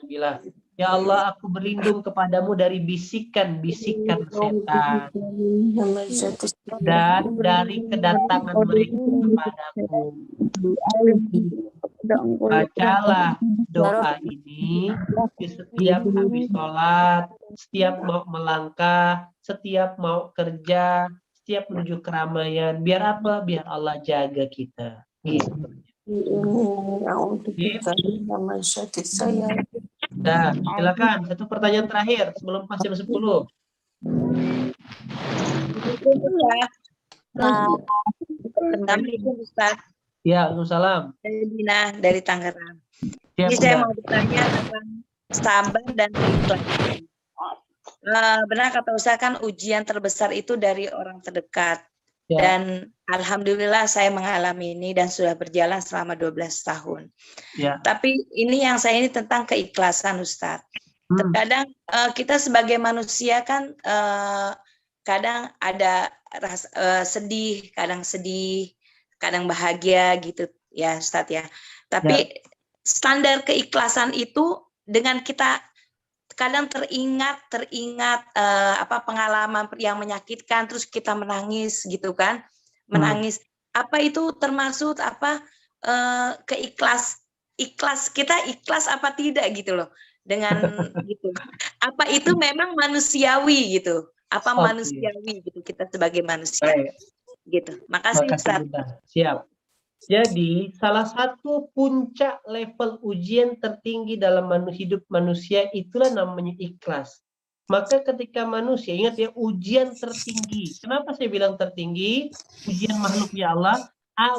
Bila ya Allah, aku berlindung kepadamu dari bisikan-bisikan setan dan dari kedatangan mereka kepadaku. Bacalah doa ini di setiap habis sholat, setiap mau melangkah, setiap mau kerja, setiap menuju keramaian. Biar apa? Biar Allah jaga kita. Gitu. Nah, silakan satu pertanyaan terakhir sebelum pas jam 10. Assalamualaikum Ustaz. Ya, Waalaikumsalam. Dina dari Tangerang. Ya, Jadi saya mau bertanya tentang sabar dan ikhlas. Benar kata Ustaz, kan ujian terbesar itu dari orang terdekat. Ya. Dan alhamdulillah saya mengalami ini dan sudah berjalan selama 12 tahun. Ya. Tapi ini yang saya ini tentang keikhlasan Ustaz. Terkadang kita sebagai manusia kan kadang ada sedih, kadang bahagia gitu ya Ustaz ya. Tapi standar keikhlasan itu dengan kita kadang teringat pengalaman yang menyakitkan, terus kita menangis gitu kan, menangis. Apa itu termasuk ikhlas kita ikhlas apa tidak gitu loh dengan gitu. Apa itu memang manusiawi gitu? Apa manusiawi gitu kita sebagai manusia? Baik. Gitu. Makasih Ustaz. Siap. Jadi salah satu puncak level ujian tertinggi dalam hidup manusia itulah namanya ikhlas. Maka ketika manusia, ingat ya, ujian tertinggi. Kenapa saya bilang tertinggi? Ujian makhluknya Allah.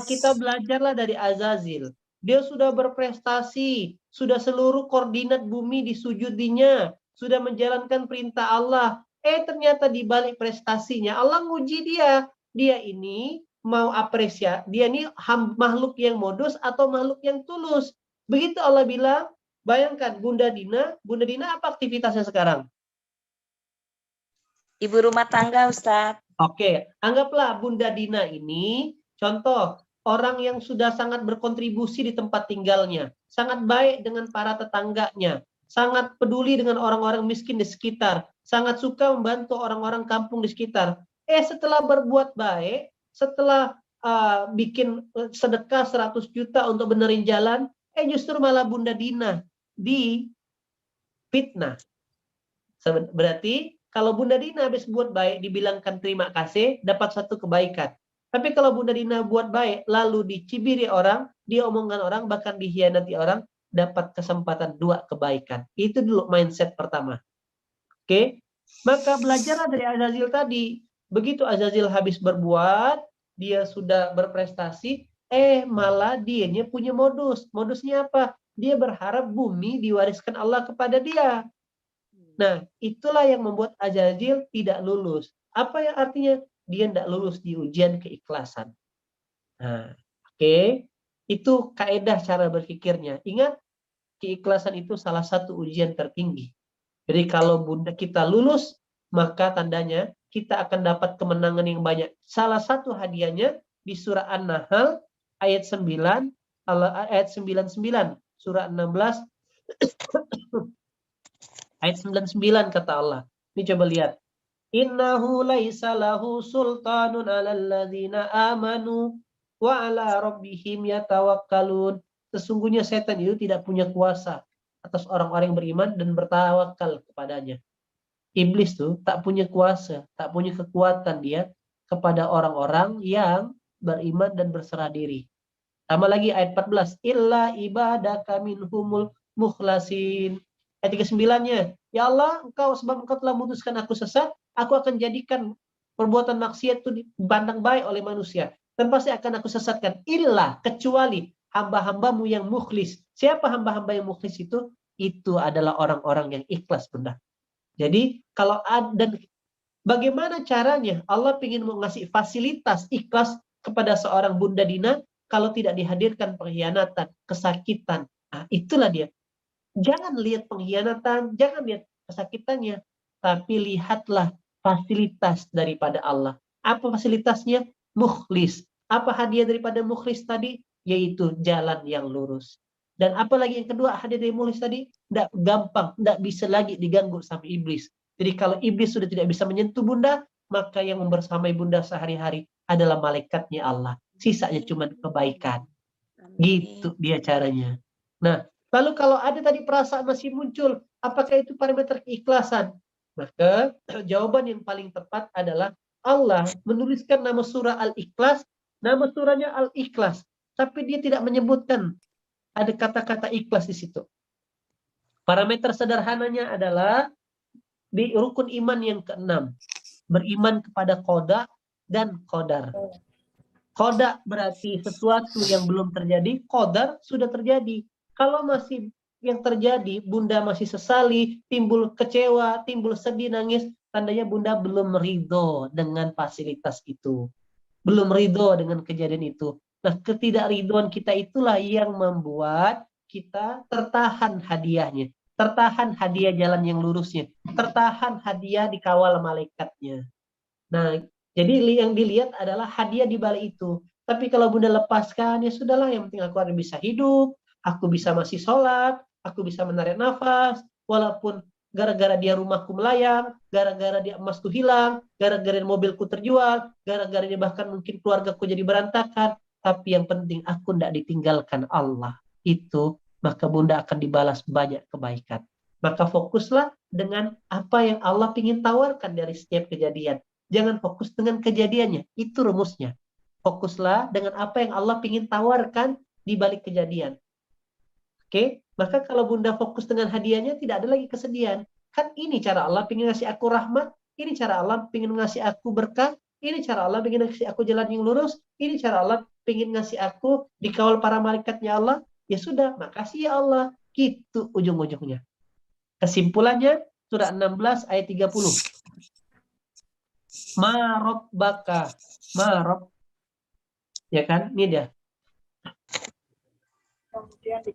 Kita belajarlah dari Azazil. Dia sudah berprestasi, sudah seluruh koordinat bumi disujudinya, sudah menjalankan perintah Allah. Ternyata di balik prestasinya Allah nguji dia. Dia ini mau apresiasi, dia ini makhluk yang modus atau makhluk yang tulus. Begitu Allah bilang, bayangkan Bunda Dina apa aktivitasnya sekarang? Ibu rumah tangga, Ustaz. Oke, anggaplah Bunda Dina ini contoh orang yang sudah sangat berkontribusi di tempat tinggalnya, sangat baik dengan para tetangganya, sangat peduli dengan orang-orang miskin di sekitar, sangat suka membantu orang-orang kampung di sekitar. Setelah berbuat baik, setelah bikin sedekah 100 juta untuk benerin jalan, justru malah Bunda Dina di fitnah. Berarti kalau Bunda Dina habis buat baik, dibilangkan terima kasih, dapat satu kebaikan. Tapi kalau Bunda Dina buat baik, lalu dicibiri orang, diomongkan orang, bahkan dihianati orang, dapat kesempatan 2 kebaikan. Itu dulu mindset pertama. Oke? Maka belajarlah dari Azazil tadi. Begitu Azazil habis berbuat, dia sudah berprestasi, malah dianya punya modus. Modusnya apa? Dia berharap bumi diwariskan Allah kepada dia. Nah, itulah yang membuat Azazil tidak lulus. Apa yang artinya? Dia tidak lulus di ujian keikhlasan. Nah, oke. Itu kaedah cara berpikirnya. Ingat, keikhlasan itu salah satu ujian tertinggi. Jadi kalau bunda kita lulus, maka tandanya kita akan dapat kemenangan yang banyak. Salah satu hadiahnya di surah An-Nahl ayat 9, ayat 99, surah 16 ayat 99 kata Allah. Ini coba lihat. Innahu laisa lahu sultanun 'alal ladzina amanu wa 'ala rabbihim yatawakkalun. Sesungguhnya setan itu tidak punya kuasa atas orang-orang yang beriman dan bertawakal kepadanya. Iblis tuh tak punya kuasa, tak punya kekuatan dia kepada orang-orang yang beriman dan berserah diri. Tambah lagi ayat 14, illa ibadaka minhumul mukhlasin. Ayat 39-nya, ya Allah, sebab engkau telah memutuskan aku sesat, aku akan jadikan perbuatan maksiat itu dipandang baik oleh manusia. Dan pasti akan aku sesatkan. Illa, kecuali hamba-hambamu yang mukhlis. Siapa hamba-hamba yang mukhlis itu? Itu adalah orang-orang yang ikhlas, Bunda. Jadi, kalau ada, bagaimana caranya Allah ingin mengasih fasilitas ikhlas kepada seorang Bunda Dina kalau tidak dihadirkan pengkhianatan, kesakitan. Nah, itulah dia. Jangan lihat pengkhianatan, jangan lihat kesakitannya, tapi lihatlah fasilitas daripada Allah. Apa fasilitasnya? Mukhlis. Apa hadiah daripada mukhlis tadi? Yaitu jalan yang lurus. Dan apalagi yang kedua, hadiah dari mukhlis tadi? Tidak gampang, tidak bisa lagi diganggu sama iblis. Jadi kalau iblis sudah tidak bisa menyentuh Bunda, maka yang membersamai Bunda sehari-hari adalah malaikatnya Allah. Sisanya cuma kebaikan. Gitu dia caranya. Nah, lalu kalau ada tadi perasaan masih muncul, apakah itu parameter keikhlasan? Maka jawaban yang paling tepat adalah Allah menuliskan nama surah Al-Ikhlas, nama surahnya Al-Ikhlas, tapi dia tidak menyebutkan ada kata-kata ikhlas di situ. Parameter sederhananya adalah di rukun iman yang ke-6, beriman kepada qada dan qadar. Qada berarti sesuatu yang belum terjadi, qadar sudah terjadi. Kalau masih yang terjadi, Bunda masih sesali, timbul kecewa, timbul sedih, nangis, tandanya Bunda belum ridho dengan fasilitas itu. Belum ridho dengan kejadian itu. Nah, ketidakridhoan kita itulah yang membuat kita tertahan hadiahnya. Tertahan hadiah jalan yang lurusnya. Tertahan hadiah dikawal malaikatnya. Nah, jadi yang dilihat adalah hadiah di balik itu. Tapi kalau Bunda lepaskan, ya sudahlah, yang penting aku harus bisa hidup, aku bisa masih sholat, aku bisa menarik nafas, walaupun gara-gara dia rumahku melayang, gara-gara dia emasku hilang, gara-gara mobilku terjual, gara-gara dia bahkan mungkin keluargaku jadi berantakan, tapi yang penting aku tidak ditinggalkan Allah. Itu, maka Bunda akan dibalas banyak kebaikan. Maka fokuslah dengan apa yang Allah ingin tawarkan dari setiap kejadian. Jangan fokus dengan kejadiannya, itu rumusnya. Fokuslah dengan apa yang Allah ingin tawarkan di balik kejadian. Oke, maka kalau Bunda fokus dengan hadiahnya, tidak ada lagi kesedihan. Kan ini cara Allah ingin ngasih aku rahmat, ini cara Allah ingin ngasih aku berkah, ini cara Allah ingin ngasih aku jalan yang lurus, ini cara Allah ingin ngasih aku dikawal para malaikatnya Allah. Ya sudah, makasih ya Allah. Gitu ujung-ujungnya. Kesimpulannya, surah 16 ayat 30. Ma rabbaka, ma rabb. Ya kan, ini dia.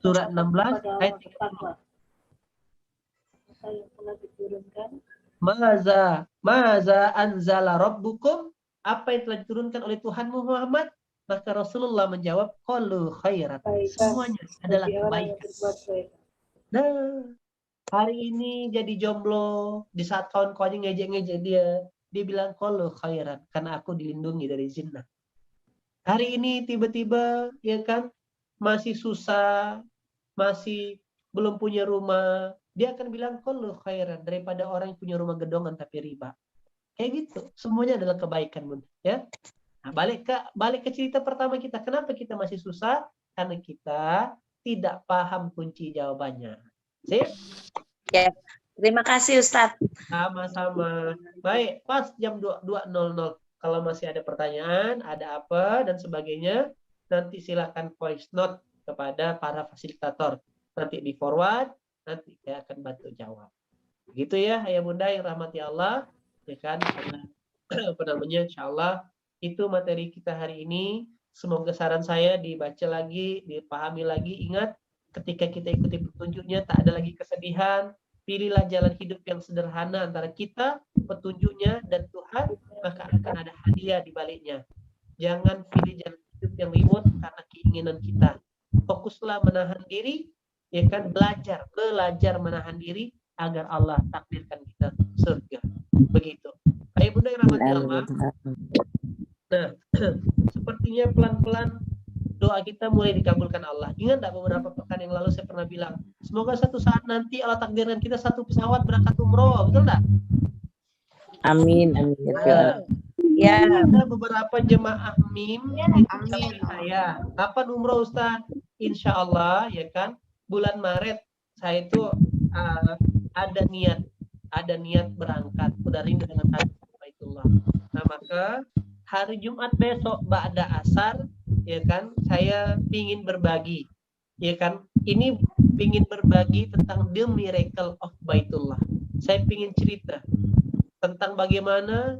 Surah 16 ayat 30. Maza anzala rabbukum, apa yang telah diturunkan oleh Tuhanmu Muhammad? Maka Rasulullah menjawab, qalu khairat. Semuanya adalah kebaikan. Nah, hari ini jadi jomblo, di saat kawan-kawannya ngejek-ngejek dia bilang qalu khairat, karena aku dilindungi dari zina. Hari ini tiba-tiba, ya kan, masih susah, masih belum punya rumah, dia akan bilang qalu khairat, daripada orang yang punya rumah gedongan tapi riba. Kayak gitu, semuanya adalah kebaikan, Bun. Ya. Nah, balik ke cerita pertama kita. Kenapa kita masih susah? Karena kita tidak paham kunci jawabannya. Sip? Ya, terima kasih Ustadz. Sama-sama. Baik, pas jam 22.00. Kalau masih ada pertanyaan, ada apa dan sebagainya, nanti silakan voice note kepada para fasilitator. Nanti di forward, nanti saya akan bantu jawab. Begitu ya, ayah bunda yang rahmati Allah, ya kan? Karena apa namanya, insyaallah itu materi kita hari ini. Semoga saran saya dibaca lagi, dipahami lagi. Ingat, Ketika kita ikuti petunjuknya, tak ada lagi kesedihan. Pilihlah jalan hidup yang sederhana antara kita, petunjuknya, dan Tuhan, maka akan ada hadiah di baliknya. Jangan pilih jalan hidup yang ribut karena keinginan kita. Fokuslah menahan diri, ya kan, belajar menahan diri agar Allah takdirkan kita surga. Begitu. Ayah bunda yang rahmati Allah. Nah, sepertinya pelan-pelan doa kita mulai dikabulkan Allah. Ingat tak beberapa pekan yang lalu saya pernah bilang, semoga satu saat nanti Allah takdirkan kita satu pesawat berangkat umroh, betul tak? Amin. Ya, ada beberapa jemaah MIM itu seperti saya. Kapan umroh Ustaz? Insya Allah, ya kan, bulan Maret saya itu ada niat berangkat. Udah rindu dengan Baitullah. Nah, maka hari Jumat besok ba'da asar, ya kan, saya ingin berbagi, ya kan, ini ingin berbagi tentang the miracle of Baitullah. Saya ingin cerita tentang bagaimana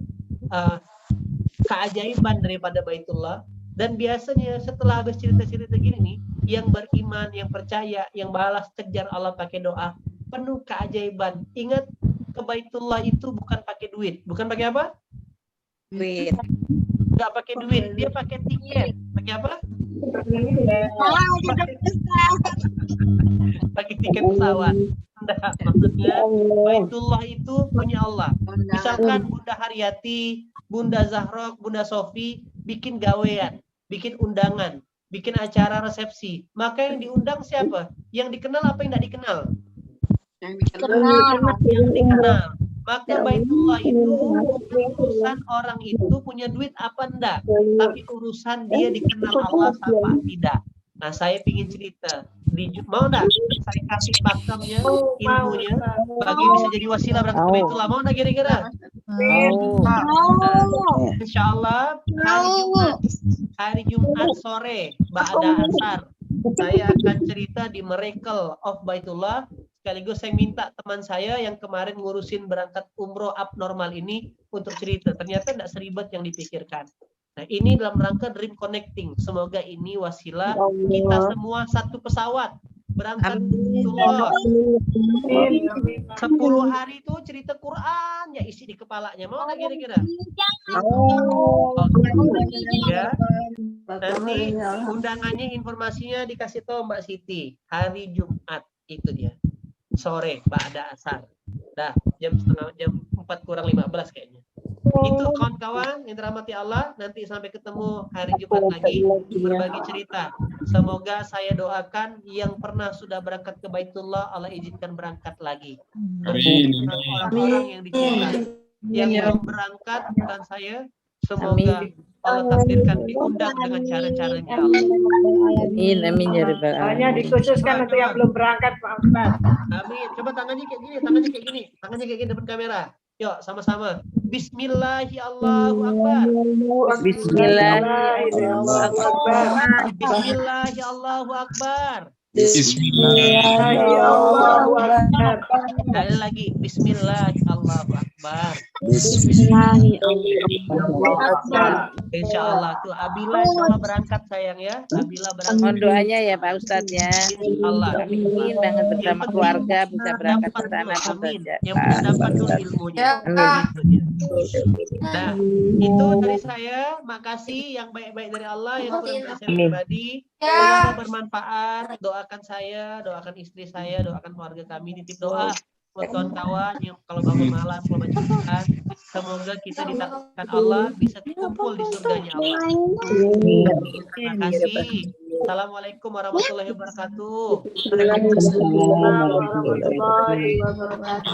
keajaiban daripada Baitullah. Dan biasanya setelah habis cerita-cerita gini nih, yang beriman, yang percaya, yang balas kejar Allah pakai doa, penuh keajaiban. Ingat, ke Baitullah itu bukan pakai duit. Bukan pakai apa? Duit. Nggak pakai duit, dia pakai tiket. Pakai apa? Pakai tiket pesawat. Nah, maksudnya Baitullah itu punya Allah. Misalkan Bunda Haryati, Bunda Zahrok, Bunda Sofi bikin gawean, bikin undangan, bikin acara resepsi. Maka yang diundang siapa? Yang dikenal apa yang tidak dikenal? Yang dikenal. Maka Baitullah itu bukan urusan orang itu punya duit apa enggak, tapi urusan dia dikenal Allah apa tidak. Nah, saya ingin cerita. Mau enggak saya kasih pakemnya, ilmunya, bagi bisa jadi wasilah berangkat ke Baitullah. Mau enggak kira-kira? Insya Allah hari Jumat sore ba'da asar saya akan cerita di Miracle of Baitullah. Sekaligus saya minta teman saya yang kemarin ngurusin berangkat umroh abnormal ini untuk cerita. Ternyata tidak seribet yang dipikirkan. Nah, ini dalam rangka dream connecting. Semoga ini wasilah kita semua satu pesawat berangkat umroh. 10 hari itu cerita Quran ya isi di kepalanya. Mau nggak kira-kira? Ya. Nanti undangannya, informasinya dikasih tahu Mbak Siti. Hari Jumat itu dia. Sore ba'da asar. Dah jam 4:15 kayaknya. Itu kawan-kawan yang dirahmati Allah, nanti sampai ketemu hari Jumat lagi berbagi cerita. Semoga saya doakan yang pernah sudah berangkat ke Baitullah Allah izinkan berangkat lagi. Orang-orang yang dicintai, yang belum berangkat bukan saya, semoga Allah takdirkan diundang dengan cara-caranya Allah. Amin ya rabbal alamin. Hanya dikhususkan untuk yang belum berangkat Pak Ustaz. Amin. Coba tangannya kayak gini depan kamera. Yuk sama-sama. Bismillahirrahmanirrahim. Bismillahirrahmanirrahim. Bismillahirrahmanirrahim. Bismillahirrahmanirrahim. Sekali lagi. Bismillahirrahmanirrahim. Insya Allah tuh Abila insya Allah berangkat sayang ya. Abila berangkat. Mohon doanya ya Pak Ustadz ya. Allah. Kami ingin banget bersama keluarga bisa berangkat ke sana saja. Yang belum dapat dulu ilmunya. Nah, itu dari saya. Makasih yang baik-baik dari Allah, yang kurang dari saya pribadi. Semoga bermanfaat. Doakan saya, doakan istri saya, doakan keluarga kami. Titip doa buat kawan-kawan yang kalau bangun malam kalau baca Quran, semoga kita ditakdirkan Allah bisa kumpul di surganya Allah. Terima kasih. Assalamualaikum warahmatullahi wabarakatuh. Waalaikumsalam warahmatullahi wabarakatuh.